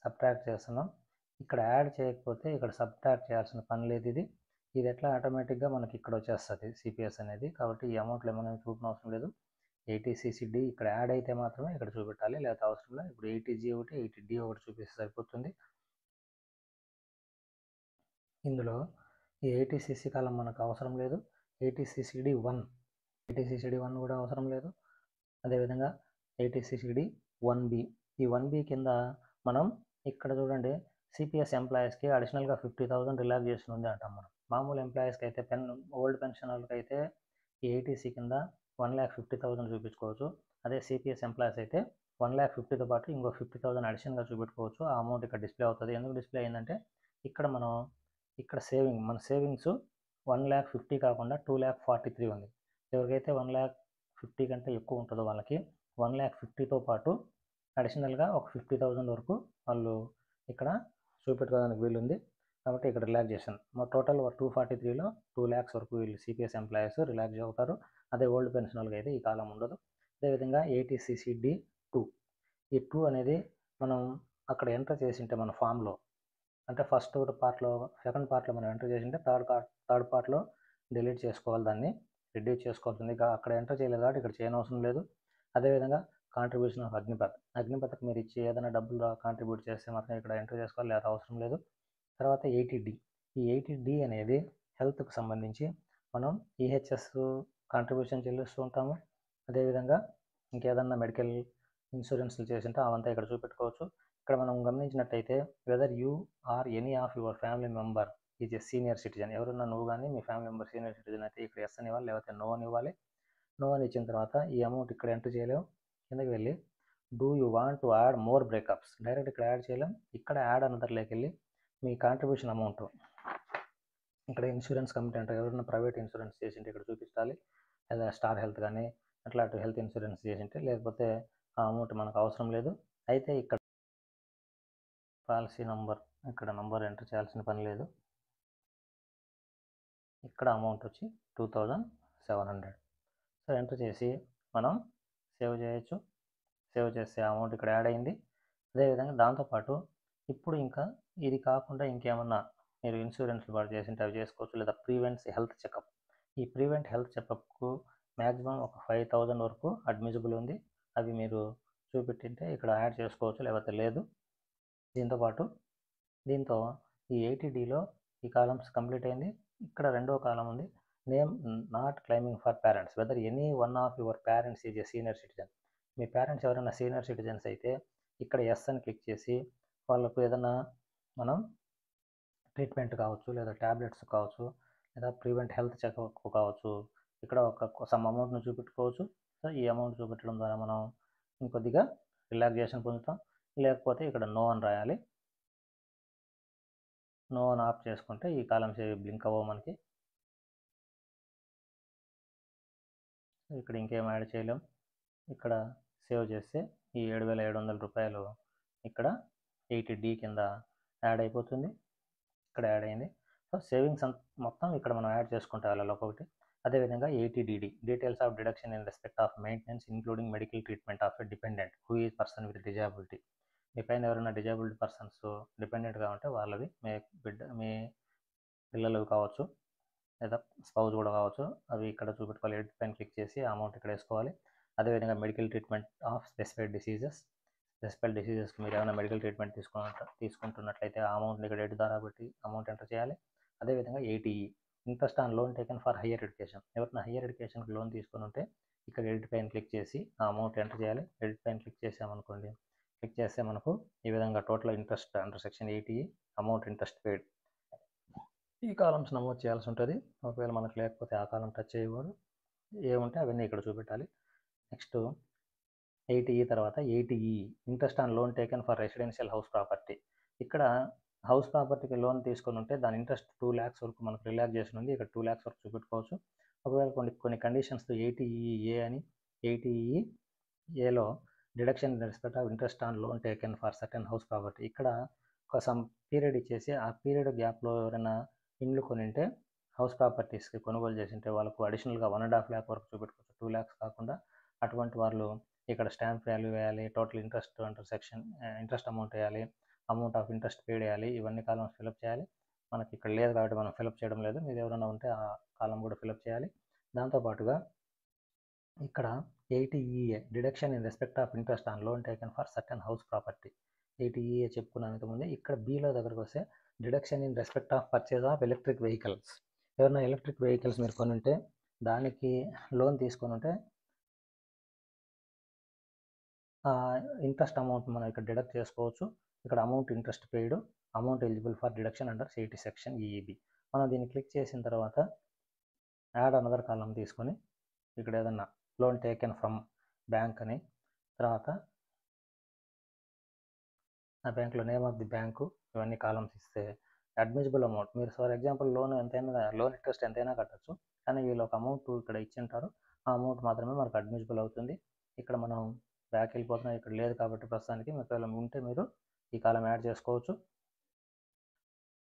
సబ్ట్రాక్ట్ చేస్తున్నాం. ఇక్కడ యాడ్ చేయకపోతే ఇక్కడ సబ్ట్రాక్ట్ చేయాల్సిన పని లేదు. ఇది ఎట్లా ఆటోమేటిక్గా మనకి ఇక్కడ వచ్చేస్తుంది సిపిఎస్ అనేది. కాబట్టి ఈ అమౌంట్లో ఏమైనా చూపిన అవసరం లేదు. 80cc D ఇక్కడ యాడ్ అయితే మాత్రమే ఇక్కడ చూపెట్టాలి, లేకపోతే అవసరం లేదు. ఇప్పుడు 80G ఒకటి 80D ఒకటి చూపిస్తే సరిపోతుంది. ఇందులో ఈ 80cc కాలం మనకు అవసరం లేదు. 80cc D1 కూడా అవసరం లేదు. అదేవిధంగా 80cc D1B, ఈ 1B కింద మనం ఇక్కడ చూడండి సిపిఎస్ ఎంప్లాయీస్కి అడిషనల్గా 50,000 రిలాక్సేషన్ ఉంది అంటాం మనం. మామూలు ఎంప్లాయీస్కి అయితే ఓల్డ్ పెన్షన్ వాళ్ళకి అయితే ఈ 80C కింద 1,50,000 చూపించుకోవచ్చు. అదే సిపిఎస్ ఎంప్లాయీస్ అయితే 1,50,000తో పాటు ఇంకో 50,000 అడిషనల్గా చూపెట్టుకోవచ్చు. ఆ అమౌంట్ ఇక్కడ డిస్ప్లే అవుతుంది. ఎందుకు డిస్ప్లే అయిందంటే ఇక్కడ మన సేవింగ్స్ 1,50,000 కాకుండా 2,43,000 ఉంది. ఎవరికైతే 1,50,000 కంటే ఎక్కువ ఉంటుందో వాళ్ళకి 1,50,000తో పాటు అడిషనల్గా ఒక 50,000 వరకు వాళ్ళు ఇక్కడ చూపెట్టుకోవడానికి వీలుంది. కాబట్టి ఇక్కడ రిలాక్సేషన్ టోటల్ 243లో 2 lakhs వరకు వీళ్ళు సిపిఎస్ ఎంప్లాయీస్ రిలాక్స్ అవుతారు. అదే ఓల్డ్ పెన్షన్ వాళ్ళకి అయితే ఈ కాలం ఉండదు. అదేవిధంగా 80cc D2, ఈ 2 అనేది మనం అక్కడ ఎంటర్ చేసింటే మన ఫామ్లో, అంటే ఫస్ట్ పార్ట్లో సెకండ్ పార్ట్లో మనం ఎంటర్ చేసింటే థర్డ్ పార్ట్లో డిలీట్ చేసుకోవాలి, దాన్ని రిడ్యూస్ చేసుకోవాల్సింది. అక్కడ ఎంటర్ చేయలేదు కాబట్టి ఇక్కడ చేయనవసరం లేదు. అదేవిధంగా కాంట్రిబ్యూషన్ ఆఫ్ అగ్నిపథకు మీరు ఇచ్చి ఏదైనా డబ్బులు కాంట్రిబ్యూట్ చేస్తే మాత్రం ఇక్కడ ఎంటర్ చేసుకోవాలి, లేదా అవసరం లేదు. తర్వాత 80D, ఈ 80D అనేది హెల్త్కి సంబంధించి మనం EHS కాంట్రిబ్యూషన్ చెల్లిస్తూ ఉంటాము. అదేవిధంగా ఇంకేదన్నా మెడికల్ ఇన్సూరెన్స్లు చేసింటే అవంతా ఇక్కడ చూపెట్టుకోవచ్చు. ఇక్కడ మనం గమనించినట్టయితే whether you or any of your family member is a senior citizen, ఎవరన్నా నువ్వు కానీ మీ ఫ్యామిలీ మెంబర్ సీనియర్ సిటిజన్ అయితే ఇక్కడ ఎస్ అని ఇవ్వాలి, లేకపోతే నో అని ఇవ్వాలి. నో అని ఇచ్చిన తర్వాత ఈ అమౌంట్ ఇక్కడ ఎంటర్ చేయలేము. కిందకి వెళ్ళి do you want to add more breakups, direct ఇక్కడ యాడ్ చేయలేం. ఇక్కడ యాడ్ అనదర్లోకి వెళ్ళి మీ కాంట్రిబ్యూషన్ అమౌంట్ ఇక్కడ ఇన్సూరెన్స్ కంపెనీ అంటే ఎవరైనా ప్రైవేట్ ఇన్సూరెన్స్ చేసింటే ఇక్కడ చూపించాలి, లేదా స్టార్ హెల్త్ కానీ అట్లాంటి హెల్త్ ఇన్సూరెన్స్ చేసింటే, లేకపోతే ఆ అమౌంట్ మనకు అవసరం లేదు. అయితే ఇక్కడ పాలసీ నంబర్, ఇక్కడ నంబర్ ఎంటర్ చేయాల్సిన పని లేదు. ఇక్కడ అమౌంట్ వచ్చి 2,700. సో ఎంటర్ చేసి మనం సేవ్ చేయొచ్చు. సేవ్ చేస్తే అమౌంట్ ఇక్కడ యాడ్ అయింది. అదేవిధంగా దాంతోపాటు ఇప్పుడు ఇంకా ఇది కాకుండా ఇంకేమన్నా మీరు ఇన్సూరెన్స్లు పాటు చేసింటే అవి చేసుకోవచ్చు, లేదా ప్రివెంట్స్ హెల్త్ చెకప్. ఈ ప్రివెంట్ హెల్త్ చెకప్కు మ్యాక్సిమం ఒక 5,000 వరకు అడ్మిసిబుల్ ఉంది. అవి మీరు చూపెట్టింటే ఇక్కడ యాడ్ చేసుకోవచ్చు, లేకపోతే లేదు. దీంతో ఈ 80Dలో ఈ కాలమ్స్ కంప్లీట్ అయింది. ఇక్కడ రెండో కాలం ఉంది, name not claiming for parents weather any one of your parents is a senior citizen. Me parents ఎవరైనా సీనియర్ సిటిజన్స్ అయితే ఇక్కడ ఎస్ అని క్లిక్ చేసి వాళ్ళకు ఏదైనా మనం ట్రీట్మెంట్ కావచ్చు, లేదా ట్యాబ్లెట్స్ కావచ్చు, లేదా ప్రివెంట్ హెల్త్ చెకప్ కావచ్చు, ఇక్కడ ఒక సమ్ అమౌంట్ను చూపెట్టుకోవచ్చు. సో ఈ అమౌంట్ చూపెట్టడం ద్వారా మనం ఇంకొద్దిగా రిలాక్సేషన్ పొందుతాం. లేకపోతే ఇక్కడ నో అని రాయాలి. నో అని ఆఫ్ చేసుకుంటే ఈ కాలమ్స్ ఏవి బ్లింక్ అవ్వవు మనకి. ఇక్కడ ఇంకేం యాడ్ చేయలేం. ఇక్కడ సేవ్ చేస్తే ఈ 7,700 రూపాయలు ఇక్కడ 80D కింద యాడ్ అయిపోతుంది. ఇక్కడ యాడ్ అయింది. సో సేవింగ్స్ మొత్తం ఇక్కడ మనం యాడ్ చేసుకుంటే వాళ్ళలో ఒకటి. అదేవిధంగా 80DD details of deduction in respect of maintenance including medical treatment of a dependent who is person with disability. మీ పైన ఎవరైనా డిజాబిలిటీ పర్సన్స్ డిపెండెంట్గా ఉంటే వాళ్ళవి మీ పిల్లలు కావచ్చు, లేదా స్పౌజ్ కూడా కావచ్చు, అవి ఇక్కడ చూపెట్టుకోవాలి. ఎడిట్ పైన క్లిక్ చేసి అమౌంట్ ఇక్కడ వేసుకోవాలి. అదేవిధంగా మెడికల్ ట్రీట్మెంట్ ఆఫ్ స్పెసిఫైడ్ డిసీజెస్కి మీరు ఏమైనా మెడికల్ ట్రీట్మెంట్ తీసుకుంటున్నట్లయితే ఆ అమౌంట్ని ఇక్కడ డేట్ ద్వారా పెట్టి అమౌంట్ ఎంటర్ చేయాలి. అదేవిధంగా eighty E interest on loan taken for higher education, ఎవరైనా హయ్యర్ ఎడ్యుకేషన్కి లోన్ తీసుకుని ఉంటే ఇక్కడ ఎడిట్ పైన క్లిక్ చేసి ఆ అమౌంట్ ఎంటర్ చేయాలి. ఎడిట్ పైన క్లిక్ చేసామనుకోండి, క్లిక్ చేస్తే మనకు ఈ విధంగా total interest under section 80 amount interest paid ఈ కాలమ్స్ నమోదు చేయాల్సి ఉంటుంది. ఒకవేళ మనకు లేకపోతే ఆ కాలం టచ్ చేయకూడదు, ఏముంటే అవన్నీ ఇక్కడ చూపెట్టాలి. నెక్స్ట్ 80 తర్వాత 80 interest on loan taken for residential house property. ఇక్కడ హౌస్ ప్రాపర్టీకి లోన్ తీసుకొని ఉంటే దాని ఇంట్రెస్ట్ 2 lakhs వరకు మనకు రిలాక్సేషన్ ఉంది. ఇక్కడ 2 lakhs వరకు చూపెట్టుకోవచ్చు. ఒకవేళ కొన్ని కండిషన్స్తో 80E అని 80Eలో deduction in respect of interest on loan taken for certain house property, ఇక్కడ ఒక సమ్ పీరియడ్ ఇచ్చేసి ఆ పీరియడ్ గ్యాప్లో ఎవరైనా ఇండ్లు కొనింటే హౌస్ ప్రాపర్టీస్కి కొనుగోలు చేసింటే వాళ్ళకు అడిషనల్గా 1.5 lakh వరకు చూపెట్టుకోవచ్చు, 2 lakhs కాకుండా. అటువంటి వాళ్ళు ఇక్కడ స్టాంప్ వాల్యూ వేయాలి, total interest under section interest amount వేయాలి, అమౌంట్ ఆఫ్ ఇంట్రెస్ట్ పేడ్ వేయాలి, ఇవన్నీ కాలమ్స్ ఫిలప్ చేయాలి. మనకి ఇక్కడ లేదు కాబట్టి మనం ఫిలప్ చేయడం లేదు, మీరు ఎవరైనా ఉంటే ఆ కాలం కూడా ఫిలప్ చేయాలి. దాంతోపాటుగా ఇక్కడ 80EA deduction in respect of interest on loan taken for certain house property 80EA చెప్పుకున్నాను ఇంతకుముందు. ఇక్కడ బీలో దగ్గరకు వస్తే deduction in respect of purchase of electric vehicles, ఎవరైనా ఎలక్ట్రిక్ వెహికల్స్ మీరు కొని ఉంటే దానికి లోన్ తీసుకొని ఉంటే ఇంట్రెస్ట్ అమౌంట్ మనం ఇక్కడ డిడక్ట్ చేసుకోవచ్చు. ఇక్కడ amount interest paid, amount eligible for deduction under 80 section EEB. మనం దీన్ని క్లిక్ చేసిన తర్వాత యాడ్ అనదర్ కాలం తీసుకొని ఇక్కడ ఏదన్నా లోన్ టేకెన్ ఫ్రమ్ బ్యాంక్ అని, తర్వాత ఆ బ్యాంక్లో నేమ్ ఆఫ్ ది బ్యాంకు, ఇవన్నీ కాలమ్స్ ఇస్తే అడ్మిసిబుల్ అమౌంట్, మీరు ఫర్ ఎగ్జాంపుల్ లోన్ ఇంట్రెస్ట్ ఎంతైనా కట్టచ్చు, కానీ వీళ్ళు ఒక అమౌంట్ ఇక్కడ ఇచ్చింటారు, ఆ అమౌంట్ మాత్రమే మనకు అడ్మిసిబుల్ అవుతుంది. ఇక్కడ మనం బ్యాక్ వెళ్ళిపోతున్నాం, ఇక్కడ లేదు కాబట్టి ప్రస్తుతానికి ఒకవేళ ఉంటే మీరు ఈ కాలం యాడ్ చేసుకోవచ్చు.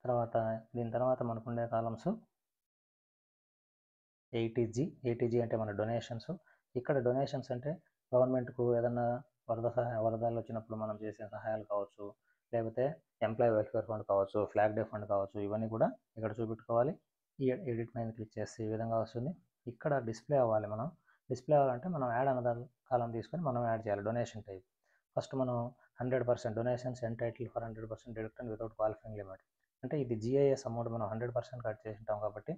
తర్వాత దీని తర్వాత మనకు ఉండే కాలమ్స్ 80G అంటే మన డొనేషన్స్. ఇక్కడ డొనేషన్స్ అంటే గవర్నమెంట్కు ఏదన్నా వరదలు వచ్చినప్పుడు మనం చేసే సహాయాలు కావచ్చు, లేకపోతే ఎంప్లాయీ వెల్ఫేర్ ఫండ్ కావచ్చు, ఫ్లాగ్ డే ఫండ్ కావచ్చు, ఇవన్నీ కూడా ఇక్కడ చూపెట్టుకోవాలి. ఈ ఎడిట్ పైన క్లిక్ చేస్తే ఈ విధంగా వస్తుంది. ఇక్కడ డిస్ప్లే అవ్వాలి, మనం డిస్ప్లే అవ్వాలంటే మనం యాడ్ అనదర్ కాలం తీసుకొని మనం యాడ్ చేయాలి. డొనేషన్ టైప్ ఫస్ట్ మనం 100% donations entitle for 100% deduction without qualifying limit, అంటే ఇది జిఐఎస్ అమౌంట్ మనం 100% కట్ చేసి ఉంటాం కాబట్టి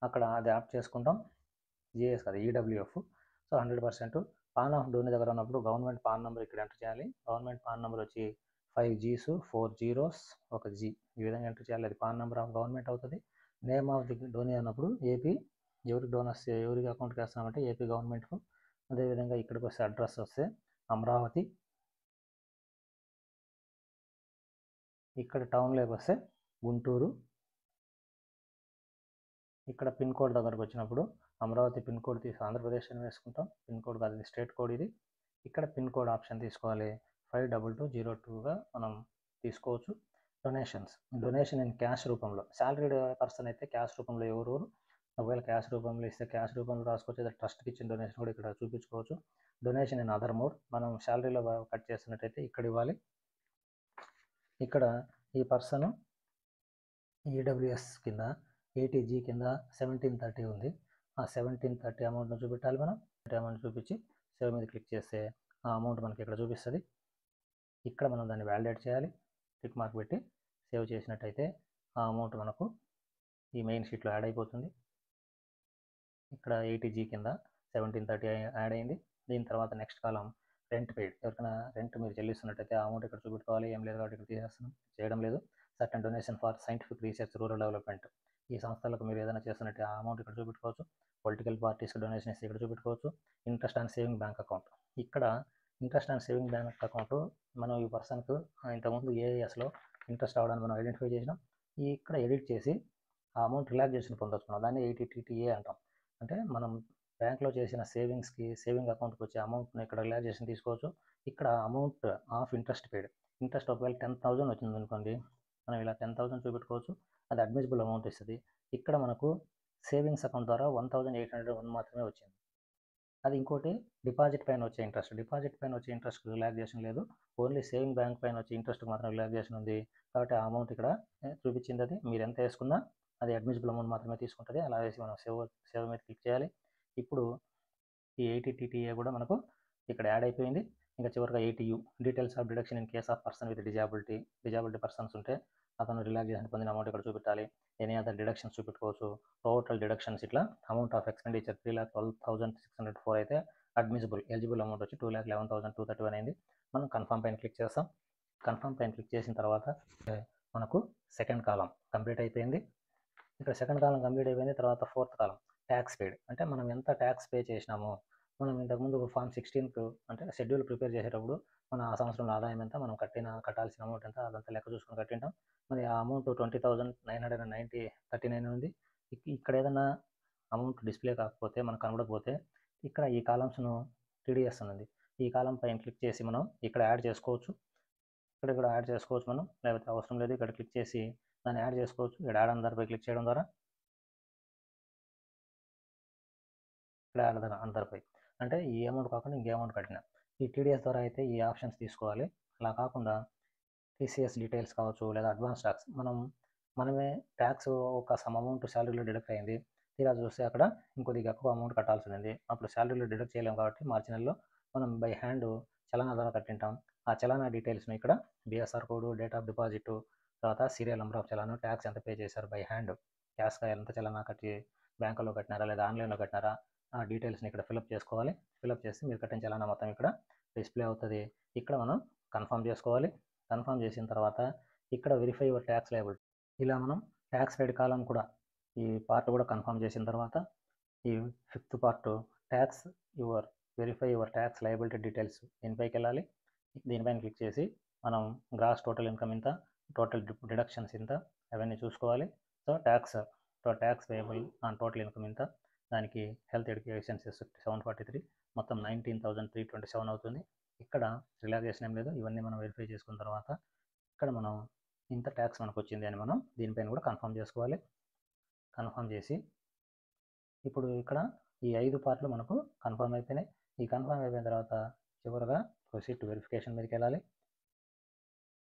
అక్కడ అది యాడ్ చేసుకుంటాం. జిఐఎస్ కాదు, ఈడబ్ల్యూఎఫ్. సో 100%. పాన్ ఆఫ్ డోనీ దగ్గర ఉన్నప్పుడు గవర్నమెంట్ పాన్ నెంబర్ ఇక్కడ ఎంటర్ చేయాలి. గవర్నమెంట్ పాన్ నెంబర్ వచ్చి 5 Gs 4 zeros 1 G, ఈ విధంగా ఎంటర్ చేయాలి. అది పాన్ నెంబర్ ఆఫ్ గవర్నమెంట్ అవుతుంది. నేమ్ ఆఫ్ ది డోనీ అన్నప్పుడు ఏపీ, ఎవరికి డోనర్స్ ఎవరికి అకౌంట్కి వేస్తామంటే ఏపీ గవర్నమెంట్కు. అదేవిధంగా ఇక్కడికి వస్తే అడ్రస్ వస్తే అమరావతి, ఇక్కడ టౌన్లోకి వస్తే గుంటూరు, ఇక్కడ పిన్ కోడ్ దగ్గరకు వచ్చినప్పుడు అమరావతి పిన్ కోడ్ తీసి ఆంధ్రప్రదేశ్ అని వేసుకుంటాం. పిన్ కోడ్ కాదు, ఇది స్టేట్ కోడ్. ఇది ఇక్కడ పిన్ కోడ్ ఆప్షన్ తీసుకోవాలి, 52202గా మనం తీసుకోవచ్చు. డొనేషన్ ఇన్ క్యాష్ రూపంలో, శాలరీడ్ పర్సన్ అయితే క్యాష్ రూపంలో ఎవరు, ఒకవేళ క్యాష్ రూపంలో ఇస్తే క్యాష్ రూపంలో రాసుకోవచ్చు, లేదా ట్రస్ట్కి ఇచ్చిన డొనేషన్ కూడా ఇక్కడ చూపించుకోవచ్చు. డొనేషన్ ఇన్ అదర్ మోడ్, మనం శాలరీలో కట్ చేస్తున్నట్టయితే ఇక్కడ ఇవ్వాలి. ఇక్కడ ఈ పర్సన్ ఈడబ్ల్యూఎస్ కింద 80G కింద 1730 ఉంది. ఆ 1730 అమౌంట్ను చూపెట్టాలి. మనం అమౌంట్ చూపించి సేవ్ మీద క్లిక్ చేస్తే ఆ అమౌంట్ మనకి ఇక్కడ చూపిస్తుంది. ఇక్కడ మనం దాన్ని వ్యాలిడేట్ చేయాలి, టిక్ మార్క్ పెట్టి సేవ్ చేసినట్టయితే ఆ అమౌంట్ మనకు ఈ మెయిన్ షీట్లో యాడ్ అయిపోతుంది. ఇక్కడ 80G కింద 1730 యాడ్ అయింది. దీని తర్వాత నెక్స్ట్ కాలం రెంట్ పెయిడ్, ఎవరికైనా రెంట్ మీరు చెల్లిస్తున్నట్టయితే ఆ అమౌంట్ ఇక్కడ చూపెట్టుకోవాలి. ఏం లేదు కాబట్టి ఇక్కడ తీసేస్తున్నాం, చేయడం లేదు. Certain donation for scientific research rural development, ఈ సంస్థలకు మీరు ఏదైనా చేస్తున్నట్టు ఆ అమౌంట్ ఇక్కడ చూపెట్టుకోవచ్చు. పొలిటికల్ పార్టీస్కి డొనేషన్ ఇస్తే ఇక్కడ చూపెట్టుకోవచ్చు. Interest on saving bank account, ఇక్కడ interest on saving bank account మనం ఈ పర్సన్కు ఇంతకుముందు ఏఎస్లో ఇంట్రెస్ట్ అవ్వడానికి మనం ఐడెంటిఫై చేసినాం. ఇక్కడ ఎడిట్ చేసి ఆ అమౌంట్ రిలాక్సేషన్ పొందొచ్చు. మనం దాన్ని 80TTA అంటాం. అంటే మనం బ్యాంక్లో చేసిన సేవింగ్ అకౌంట్కి వచ్చే అమౌంట్ని ఇక్కడ రిలాక్సేషన్ తీసుకోవచ్చు. ఇక్కడ amount of interest paid, interest ఒకవేళ 10,000 వచ్చింది అనుకోండి, మనం ఇలా 10,000 చూపెట్టుకోవచ్చు. అది అడ్మిసిబుల్ అమౌంట్ ఇస్తుంది. ఇక్కడ మనకు సేవింగ్స్ అకౌంట్ ద్వారా 1,801 మాత్రమే వచ్చింది. అది ఇంకోటి డిపాజిట్ పైన వచ్చే ఇంట్రెస్ట్ రిలాక్సేషన్ లేదు, ఓన్లీ సేవింగ్ బ్యాంక్ పైన వచ్చే ఇంట్రెస్ట్ మాత్రం రిలాక్సేషన్ ఉంది. కాబట్టి ఆ అమౌంట్ ఇక్కడ చూపించింది. అది మీరు ఎంత వేసుకున్నా అది అడ్మిసిబుల్ అమౌంట్ మాత్రమే తీసుకుంటుంది. అలా వేసి మనం సేవ్ మీద క్లిక్ చేయాలి. ఇప్పుడు ఈ 80 TTA కూడా మనకు ఇక్కడ యాడ్ అయిపోయింది. ఇంకా చివరిగా 80U details of deduction in case of person with disability persons ఉంటే అతను రిలాక్సేషన్ పొందిన అమౌంట్ ఇక్కడ చూపెట్టాలి. ఎనీ అదర్ డిడక్షన్స్ చూపెట్టుకోవచ్చు. టోటల్ డిడక్షన్స్ ఇట్లా అమౌంట్ ఆఫ్ ఎక్స్పెండిచర్ 3,12,604 అయితే ఎలిజిబుల్ అమౌంట్ వచ్చి 2,11,231 అయింది. మనం కన్ఫర్మ్ పైన క్లిక్ చేస్తాం. కన్ఫర్మ్ పైన క్లిక్ చేసిన తర్వాత మనకు సెకండ్ కాలం కంప్లీట్ అయిపోయింది. ఇక్కడ సెకండ్ కాలం కంప్లీట్ అయిపోయింది. తర్వాత ఫోర్త్ కాలం ట్యాక్స్ పేడ్, అంటే మనం ఎంత ట్యాక్స్ పే చేసినామో. మనం ఇంతకుముందు ఫామ్ 16 అంటే షెడ్యూల్ ప్రిపేర్ చేసేటప్పుడు మన ఆ సంవత్సరంలో ఆదాయం ఎంత, మనం కట్టాల్సిన అమౌంట్ ఎంత, అదంతా లెక్క చూసుకొని కట్టింటాం. మరి ఆ అమౌంట్ 20,939 ఉంది. ఇక్కడ ఏదైనా అమౌంట్ డిస్ప్లే కాకపోతే, మనకు కనబడకపోతే ఇక్కడ ఈ కాలమ్స్ను TDS ఉంది. ఈ కాలం పైన క్లిక్ చేసి మనం ఇక్కడ యాడ్ చేసుకోవచ్చు. ఇక్కడ యాడ్ చేసుకోవచ్చు మనం, లేకపోతే అవసరం లేదు ఇక్కడ క్లిక్ చేసి దాన్ని యాడ్ చేసుకోవచ్చు. ఇక్కడ యాడ్ అందరిపై క్లిక్ చేయడం ద్వారా ఇక్కడ యాడ్ అందరిపై, అంటే ఈ అమౌంట్ కాకుండా ఇంకే అమౌంట్ కట్టినా ఈ TDS ద్వారా అయితే ఈ ఆప్షన్స్ తీసుకోవాలి. అలా కాకుండా TCS డీటెయిల్స్ కావచ్చు, లేదా అడ్వాన్స్ ట్యాక్స్, మనమే ట్యాక్స్ ఒక సమ్ అమౌంట్ శాలరీలో డిడక్ట్ అయింది, తీరా చూస్తే అక్కడ ఇంకొద్దిగా ఎక్కువ అమౌంట్ కట్టాల్సి ఉంది. అప్పుడు శాలరీలో డిడక్ట్ చేయలేము కాబట్టి మార్చి నెలలో మనం బై హ్యాండ్ చలానా ద్వారా కట్టింటాం. ఆ చలానా డీటెయిల్స్ను ఇక్కడ BSR code, date of deposit, తర్వాత serial number of challan, tax ఎంత పే చేశారు బై హ్యాండ్, క్యాష్గా ఎంత చలానా కట్టి బ్యాంకులో కట్టినారా లేదా ఆన్లైన్లో కట్టినారా, ఆ డీటెయిల్స్ని ఇక్కడ ఫిలప్ చేసుకోవాలి. ఫిలప్ చేసి మీరు కట్టిన చలానా మొత్తం ఇక్కడ డిస్ప్లే అవుతుంది. ఇక్కడ మనం కన్ఫర్మ్ చేసుకోవాలి. కన్ఫర్మ్ చేసిన తర్వాత ఇక్కడ వెరిఫై యువర్ ట్యాక్స్ లయబిలిటీ, ఇలా మనం ట్యాక్స్ పెయిడ్ కాలం కూడా ఈ పార్ట్ కూడా కన్ఫర్మ్ చేసిన తర్వాత ఈ 5th part verify your tax liability details దీనిపైకి వెళ్ళాలి. దీనిపైన క్లిక్ చేసి మనం గ్రాస్ టోటల్ ఇన్కమ్ ఇంత, టోటల్ డిడక్షన్స్ ఇంత, అవన్నీ చూసుకోవాలి. So tax payable on total income ఇంత, దానికి హెల్త్ ఎడ్యుకేషన్ 743, మొత్తం 19,327 అవుతుంది. ఇక్కడ రిలాక్సేషన్ ఏం లేదు. ఇవన్నీ మనం వెరిఫై చేసుకున్న తర్వాత ఇక్కడ మనం ఇంత ట్యాక్స్ మనకు వచ్చింది అని మనం దీనిపైన కూడా కన్ఫర్మ్ చేసుకోవాలి. కన్ఫర్మ్ చేసి ఇప్పుడు ఇక్కడ ఈ 5 పార్ట్లు మనకు కన్ఫర్మ్ అయిపోయినాయి. ఈ కన్ఫర్మ్ అయిపోయిన తర్వాత చివరిగా ప్రొసీడ్ టు వెరిఫికేషన్ మీదకి వెళ్ళాలి.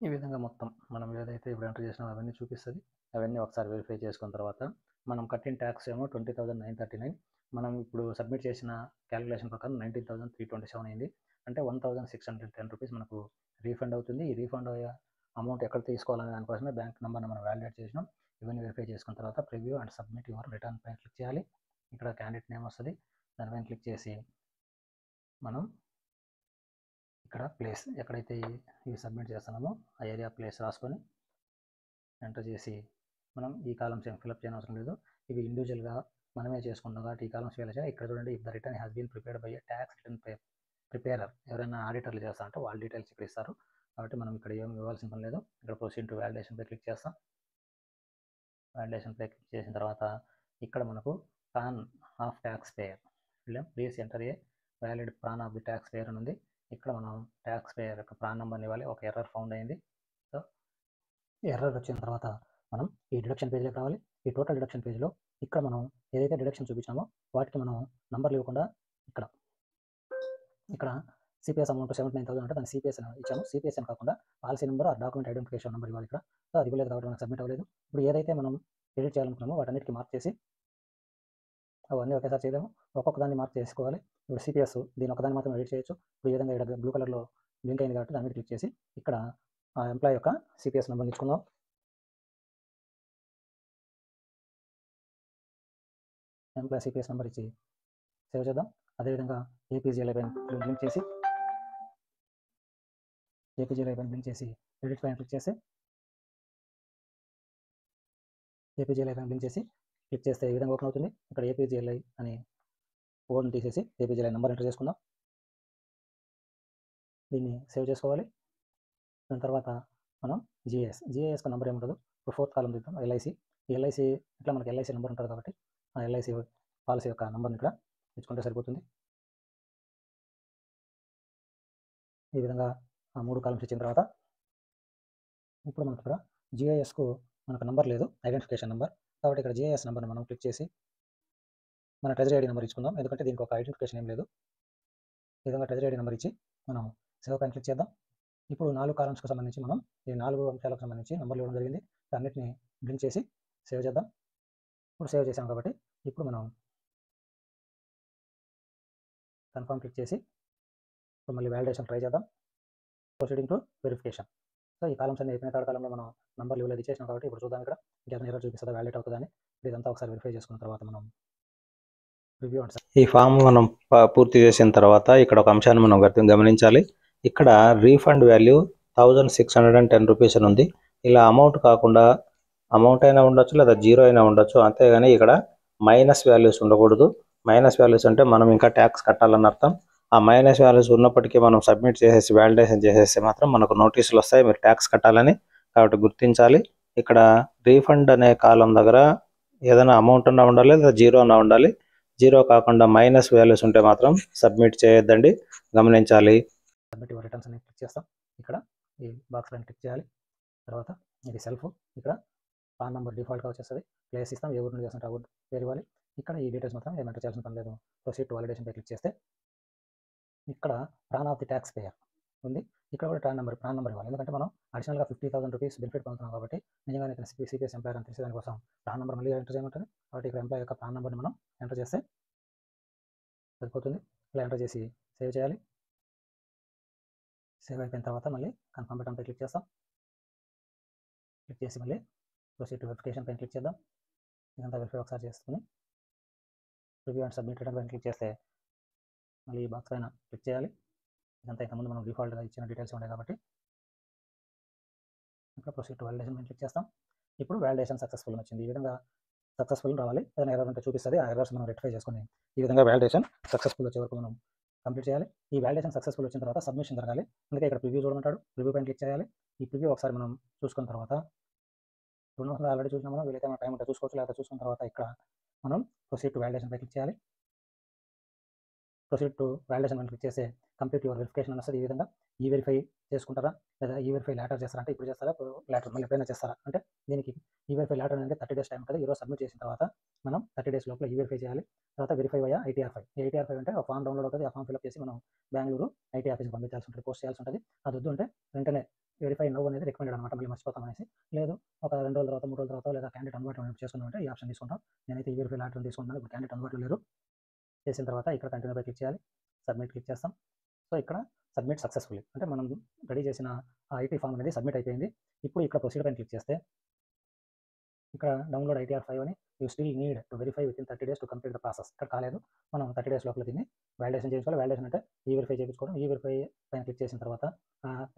ఈ విధంగా మొత్తం మనం ఏదైతే ఇప్పుడు ఎంటర్ చేసినామో అవన్నీ చూపిస్తుంది. అవన్నీ ఒకసారి వెరిఫై చేసుకున్న తర్వాత మనం కట్టిన ట్యాక్స్ ఏమో 20,939, మనం ఇప్పుడు సబ్మిట్ చేసిన క్యాలిక్యులేషన్ ప్రకారం 19,327 అయింది. అంటే 1,610 రూపీస్ మనకు రీఫండ్ అవుతుంది. ఈ రీఫండ్ అయ్యే అమౌంట్ ఎక్కడ తీసుకోవాలనే దానికోసమే బ్యాంక్ నెంబర్ని మనం వ్యాలిడేట్ చేసినాం. ఇవన్నీ వెరిఫై చేసుకున్న తర్వాత preview and submit your return పైన క్లిక్ చేయాలి. ఇక్కడ క్యాండిడేట్ నేమ్ వస్తుంది, దానిపైన క్లిక్ చేసి మనం ఇక్కడ ప్లేస్ ఎక్కడైతే ఇవి సబ్మిట్ చేస్తున్నామో ఆ ఏరియా ప్లేస్ రాసుకొని ఎంటర్ చేసి మనం ఈ కాలమ్స్ ఏం ఫిల్అప్ చేయని అవసరం లేదు. ఇవి ఇండివిజువల్గా మనమే చేసుకుంటాం కాబట్టి ఈ కాలమ్స్ ఫిల్ చేయాలి. ఇక్కడ చూడండి, if the return has been prepared by tax return preparer, ఎవరైనా ఆడిటర్లు చేస్తా అంటే వాళ్ళ డీటెయిల్స్ ఇక్కడ ఇస్తారు కాబట్టి మనం ఇక్కడ ఏం ఇవ్వాల్సిన పని లేదు. ఇక్కడ ప్రొసీడ్ టు వ్యాలిడేషన్ పై క్లిక్ చేస్తాం. వ్యాలిడేషన్ పై క్లిక్ చేసిన తర్వాత ఇక్కడ మనకు PRAN of taxpayer, please enter a valid PRAN of the taxpayer అని ఉంది. ఇక్కడ మనం ట్యాక్స్ పేయర్ యొక్క ప్రాన్ నెంబర్ని ఇవ్వాలి. ఒక ఎర్రర్ ఫౌండ్ అయింది. సో ఎర్రర్ వచ్చిన తర్వాత మనం ఈ డిడక్షన్ పేజ్లోకి రావాలి. ఈ టోటల్ డిడక్షన్ పేజ్లో ఇక్కడ మనం ఏదైతే డిడక్షన్ చూపించామో వాటికి మనం నంబర్లు ఇవ్వకుండా ఇక్కడ CPS అమౌంట్ 79,000 అంటే దాన్ని CPS అని ఇచ్చాము. CPS అని కాకుండా పాలసీ నెంబర్ ఆ డాక్యుమెంట్ ఐడెంటిఫికేషన్ నెంబర్ ఇవ్వాలి. ఇక్కడ సో అది ఇవ్వలేదు కాబట్టి మనకు సబ్మిట్ అవ్వలేదు. ఇప్పుడు ఏదైతే మనం ఎడిట్ చేయాలనుకున్నామో వాటన్నిటికీ మార్క్ చేసి, అవన్నీ ఒకేసారి చేయలేము, ఒక్కొక్క దాన్ని మార్క్ చేసుకోవాలి. ఇప్పుడు CPS దీని ఒకదాన్ని మాత్రం ఎడిట్ చేయొచ్చు. ఇప్పుడు ఈ విధంగా ఇక్కడ బ్లూ కలర్లో లింక్ అయింది కాబట్టి దాని మీద క్లిక్ చేసి ఇక్కడ ఆ ఎంప్లాయ్ యొక్క CPS నెంబర్ ఇచ్చుకుందాం. ఎంప్లాయ్ CPS నెంబర్ ఇచ్చి సేవ్ చేద్దాం. అదేవిధంగా APGLI పైన లింక్ చేసి ఎడిట్ పైన క్లిక్ చేసి APGLI పైన లింక్ చేసి క్లిక్ చేస్తే ఈ విధంగా ఓపెన్ అవుతుంది. ఇక్కడ APGLI అని కోడ్ని తీసేసి APGLI నెంబర్ ఎంటర్ చేసుకుందాం. దీన్ని సేవ్ చేసుకోవాలి. దాని తర్వాత మనం GIS నెంబర్ ఏముంటుందో ఇప్పుడు 4th కాలం తీద్దాం. LIC ఇట్లా మనకి LIC నెంబర్ ఉంటుంది కాబట్టి ఆ LIC పాలసీ యొక్క నెంబర్ని ఇక్కడ ఇచ్చుకుంటే సరిపోతుంది. ఈ విధంగా ఆ 3 కాలమ్స్ ఇచ్చిన తర్వాత ఇప్పుడు మనకి ఇక్కడ GISకు మనకు నెంబర్ లేదు, ఐడెంటిఫికేషన్ నెంబర్, కాబట్టి ఇక్కడ GIS నెంబర్ని మనం క్లిక్ చేసి మన ట్రెజరీ ఐడి నెంబర్ ఇచ్చుకుందాం. ఎందుకంటే దీనికి ఒక ఐడెంటిఫికేషన్ ఏం లేదు. ఈ విధంగా ట్రెజరీ ఐడి నెంబర్ ఇచ్చి మనం సేవ్ పైన క్లిక్ చేద్దాం. ఇప్పుడు 4 కాలమ్స్కి సంబంధించి మనం ఈ 4 అంశాలకు సంబంధించి నెంబర్లు ఇవ్వడం జరిగింది. అన్నిటిని బ్లింక్ చేసి సేవ్ చేద్దాం. ఇప్పుడు సేవ్ చేసాం కాబట్టి ఇప్పుడు మనం కన్ఫర్మ్ క్లిక్ చేసి మళ్ళీ వ్యాలిడేషన్ ట్రై చేద్దాం. Proceeding to verification. సో ఈ కాలమ్స్ అన్ని అయిపోయిన థర్డ్ కాలంలో మనం నంబర్లు ఇవ్వలేదు ఇచ్చేసాం కాబట్టి ఇప్పుడు చూద్దాం ఇక్కడ ఇంకేదైనా ఎర్రర్ చూపిస్తుందా, వ్యాలిడేట్ అవుతుందని. ఇదంతా ఒకసారి వెరిఫై చేసుకున్న తర్వాత మనం రివ్యూ అంటే ఈ ఫామ్ మనం పూర్తి చేసిన తర్వాత ఇక్కడ ఒక అంశాన్ని మనం గమనించాలి. ఇక్కడ రీఫండ్ వాల్యూ 1610 రూపీస్ అని ఉంది. ఇలా అమౌంట్ కాకుండా అమౌంట్ అయినా ఉండొచ్చు లేదా జీరో అయినా ఉండొచ్చు, అంతేగాని ఇక్కడ మైనస్ వాల్యూస్ ఉండకూడదు. మైనస్ వాల్యూస్ అంటే మనం ఇంకా ట్యాక్స్ కట్టాలని అర్థం. ఆ మైనస్ వాల్యూస్ ఉన్నప్పటికీ మనం సబ్మిట్ చేసేసి వ్యాలిడేషన్ చేసేస్తే మాత్రం మనకు నోటీసులు వస్తాయి మీరు ట్యాక్స్ కట్టాలని. కాబట్టి గుర్తించాలి. ఇక్కడ రీఫండ్ అనే కాలం దగ్గర ఏదైనా అమౌంట్ అన్నా ఉండాలి లేదా జీరో అన్నా ఉండాలి. జీరో కాకుండా మైనస్ వాల్యూస్ ఉంటే మాత్రం సబ్మిట్ చేయొద్దండి, గమనించాలి. సబ్మిట్ యువర్ రిటర్న్స్ అని క్లిక్ చేస్తాం. ఇక్కడ ఈ బాక్స్ పైన క్లిక్ చేయాలి. తర్వాత ఇది సెల్ఫ్, ఇక్కడ పాన్ నెంబర్ డిఫాల్ట్గా వచ్చేస్తుంది. ప్లేస్ ఇస్తాం, ఏ ఊరు నుండి చేస్తుంటే ఆ ఊరు పేరు ఇవ్వాలి. ఇక్కడ ఈ డీటెయిల్స్ మాత్రం ఏం ఎంటర్ చేయాల్సిన పని లేదు. ప్రొసీడ్ టు వాలిడేషన్ పై క్లిక్ చేస్తే ఇక్కడ PRAN of the taxpayer ఉంది. ఇక్కడ కూడా ప్రాన్ నెంబర్ ఇవ్వాలి. ఎందుకంటే మనం అడిషనల్గా 50,000 రూపీస్ బెనిఫిట్ పొందుతున్నాం కాబట్టి నిజంగానే సిపిఎస్ ఎంప్లాయర్ అని తెలిసే దానికోసం ప్రాన్ నెంబర్ మళ్ళీ ఎంటర్ చేయమంటుంది. కాబట్టి ఇక్కడ ఎంప్లాయ్ యొక్క ప్రాన్ నెంబర్ని మనం ఎంటర్ చేస్తే సరిపోతుంది. ఇలా ఎంటర్ చేసి సేవ్ చేయాలి. సేవ్ అయిపోయిన తర్వాత మళ్ళీ కన్ఫర్మ్ బటన్ పై క్లిక్ చేస్తాం. క్లిక్ చేసి మళ్ళీ ప్రొసీడ్ టు వెరిఫికేషన్ పైన క్లిక్ చేద్దాం. ఇదంతా వెరిఫై ఒకసారి చేసుకుని రివ్యూ అండ్ సబ్మిట్ రిటర్న్ పైన క్లిక్ చేస్తే మళ్ళీ ఈ బాక్స్ పైన క్లిక్ చేయాలి. ఇదంతా ఇంతకుముందు మనం డిఫాల్ట్గా ఇచ్చిన డీటెయిల్స్ ఉన్నాయి కాబట్టి ఇక్కడ ప్రొసీడ్ టు వాలిడేషన్ పైన క్లిక్ చేస్తాం. ఇప్పుడు వాలిడేషన్ సక్సెస్ఫుల్ వచ్చింది. ఈ విధంగా సక్సెస్ఫుల్ రావాలి. ఏదైనా ఎర్రర్ ఉంటే చూపిస్తుంది. ఆ ఎర్రర్స్ మనం రెక్టిఫై చేసుకుని ఈ విధంగా వాలిడేషన్ సక్సెస్ఫుల్ వచ్చే వరకు మనం కంప్లీట్ చేయాలి. ఈ వాలిడేషన్ సక్సెస్ఫుల్ వచ్చిన తర్వాత సబ్మిషన్ జరగాలి. అందుకే ఇక్కడ ప్రివ్యూ చూడమంటాడు. ప్రివ్యూ పైన క్లిక్ చేయాలి. ఈ ప్రివ్యూ ఒకసారి మనం చూసుకున్న తర్వాత 200 ఆల్రెడీ చూసినా మనం వీలైతే మన టైం ఉంటే చూసుకోవచ్చు, లేకపోతే చూసుకున్న తర్వాత ఇక్కడ మనం ప్రొసీడ్ టు వాలిడేషన్ పై క్లిక్ చేయాలి. ప్రొసీడ్ టు వాలిడేషన్ పైన క్లిక్ చేస్తే కంప్లీట్ యువర్ వెరిఫికేషన్ వస్తుంది. ఈ విధంగా ఈ వెరిఫై చేసుకుంటారా లేదా ఈ వెరిఫై లేటర్ చేస్తారా అంటే ఇప్పుడు చేస్తారా, లేటర్ మళ్ళీ ఎప్పుడైనా చేస్తారా అంటే దీనికి ఈ వెరిఫై లేటర్ అనేది 30 days టైం ఉంటుంది. ఈరోజు సబ్మిట్ చేసిన తర్వాత మనం 30 days లోపల ఈ వెరిఫై చేయాలి. తర్వాత వెరిఫై అయ్యా ITR5. ఈ ITR5 అంటే ఒక ఫామ్ డౌన్లోడ్ అవుతుంది. ఆ ఫామ్ ఫిల్అప్ చేసి మనం బెంగళూరు IT ఆఫీస్కి పంపించాల్సి ఉంటుంది, పోస్ట్ చేయాల్సి ఉంటుంది. అది వద్దు అంటే వెంటనే వెరిఫై నో అనేది రికమెండెడ్ అనమాట, మళ్ళీ మర్చిపోతాం అనేసి. లేదు ఒక 2 రోజుల తర్వాత 3 రోజుల తర్వాత లేదా క్యాండిడేట్ అందుబాటులో చేసుకున్నామంటే ఈ ఆప్షన్ తీసుకుంటాం. నేనైతే ఈ వెరిఫై లేటర్ తీసుకుంటాను. ఇప్పుడు క్యాండిడేట్ అందుబాటులో లేరు. చేసిన తర్వాత ఇక్కడ కంటిన్యూ పై క్లిక్ చేయాలి. సబ్మిట్ క్లిక్ చేస్తాం. సో ఇక్కడ సబ్మిట్ సక్సెస్ఫుల్లీ అంటే మనం రెడీ చేసిన IT ఫామ్ అనేది సబ్మిట్ అయిపోయింది. ఇప్పుడు ఇక్కడ ప్రొసీడ్ పైన క్లిక్ చేస్తే ఇక్కడ డౌన్లోడ్ ITR5 అని you still need to verify with in 30 days to complete the process. ఇక్కడ కాలేదు, మనం 30 days లోపల దీన్ని వాలిడేషన్ చేయించుకోవాలి. వాలిడేషన్ అంటే ఈ వెరిఫై చేయించుకోవడం. ఈ వెరిఫై పైన క్లిక్ చేసిన తర్వాత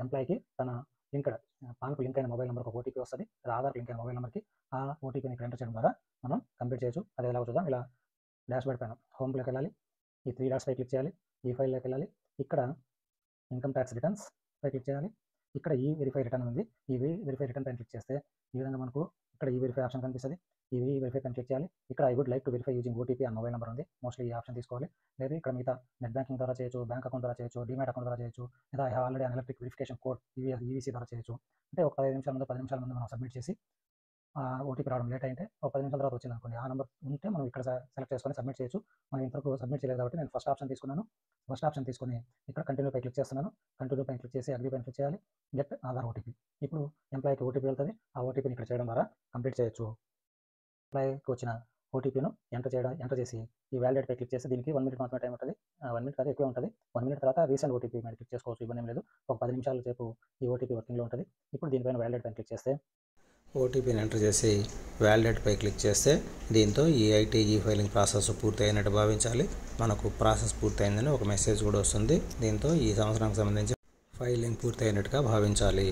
ఎంప్లాయ్కి తన లింక్డ్ పాన్కు లింక్ అయిన మొబైల్ నెంబర్కి ఒక OTP వస్తుంది. ఆధార్ లింక్ అయిన మొబైల్ నెంబర్కి ఆ OTPని ఇక్కడ ఎంటర్ చేయడం ద్వారా మనం కంప్లీట్ చేయొచ్చు. అదే ఎలా చూద్దాం. ఇలా డాష్బోర్డ్ పైన హోమ్లోకి వెళ్ళాలి. ఈ 3 dots పై క్లిక్ చేయాలి. ఈ ఫైల్లోకి వెళ్ళాలి. ఇక్కడ ఇన్కమ్ ట్యాక్స్ రిటర్న్స్ పై క్లిక్ చేయాలి. ఇక్కడ ఈ వెరిఫై రిటర్న్ ఉంది. ఈ వెరిఫై రిటర్న్ పైన క్లిక్ చేస్తే ఈ విధంగా మనకు ఇక్కడ ఈ వెరిఫై ఆప్షన్ కనిపిస్తుంది. ఈ వెరిఫై పైన క్లిక్ చేయాలి. ఇక్కడ I would like to verify using OTP and mobile number ఉంది. మోస్ట్లీ ఈ ఆప్షన్ తీసుకోవాలి. లేదా ఇక్కడ మిగతా నెట్ బ్యాంకింగ్ ద్వారా చేయొచ్చు, బ్యాంక్ అకౌంట్ ద్వారా చేయొచ్చు, డిమాట్ అకౌంట్ ద్వారా చేయొచ్చు, లేదా I have already an electric verification code EVC ద్వారా చేయొచ్చు. అంటే ఒక 10 నిమిషాల ముందు మనం సబ్మిట్ చేసి OTP రావడం లేట్ అయితే ఒక 10 నిమిషాల తర్వాత వచ్చింది అనుకోండి, ఆ నెంబర్ ఉంటే మనం ఇక్కడ సెలెక్ట్ చేసుకొని సబ్మిట్ చేయొచ్చు. మనం ఇంతవరకు సబ్మిట్ చేయలేదు కాబట్టి నేను ఫస్ట్ ఆప్షన్ తీసుకున్నాను. ఫస్ట్ ఆప్షన్ తీసుకొని ఇక్కడ కంటిన్యూ పై క్లిక్ చేస్తున్నాను. కంటిన్యూ పై క్లిక్ చేసి అగ్రీ పైన క్లిక్ చేయాలి. Get Aadhaar OTP. ఇప్పుడు ఎంప్లాయ్కి OTP వెళ్తుంది. ఆ OTPని ఇక్కడ చేయడం ద్వారా కంప్లీట్ చేయొచ్చు. ఎంప్లాయ్కి వచ్చిన OTPను ఎంటర్ చేసి ఈ వ్యాలిడేట్ పై క్లిక్ చేసి దీనికి 1 minute మాత్రమే టైం ఉంటుంది. 1 minute కాదు, ఎక్కువ ఉంటుంది. 1 minute తర్వాత రీసెంట్ OTP మీద క్లిక్ చేసుకోవచ్చు, ఇబ్బంది ఏం లేదు. ఒక 10 నిమిషాల సేపు ఈ OTP వర్కింగ్లో ఉంటుంది. ఇప్పుడు దీనిపైన వ్యాలిడేట్ పైన క్లిక్ చేస్తే OTPని ఎంటర్ చేసి వ్యాలిడేట్ పై క్లిక్ చేస్తే దీంతో ఈ IT ఫైలింగ్ ప్రాసెస్ పూర్తి అయినట్టు భావించాలి. మనకు ప్రాసెస్ పూర్తయిందని ఒక మెసేజ్ కూడా వస్తుంది. దీంతో ఈ సంవత్సరానికి సంబంధించి ఫైలింగ్ పూర్తి అయినట్టుగా భావించాలి.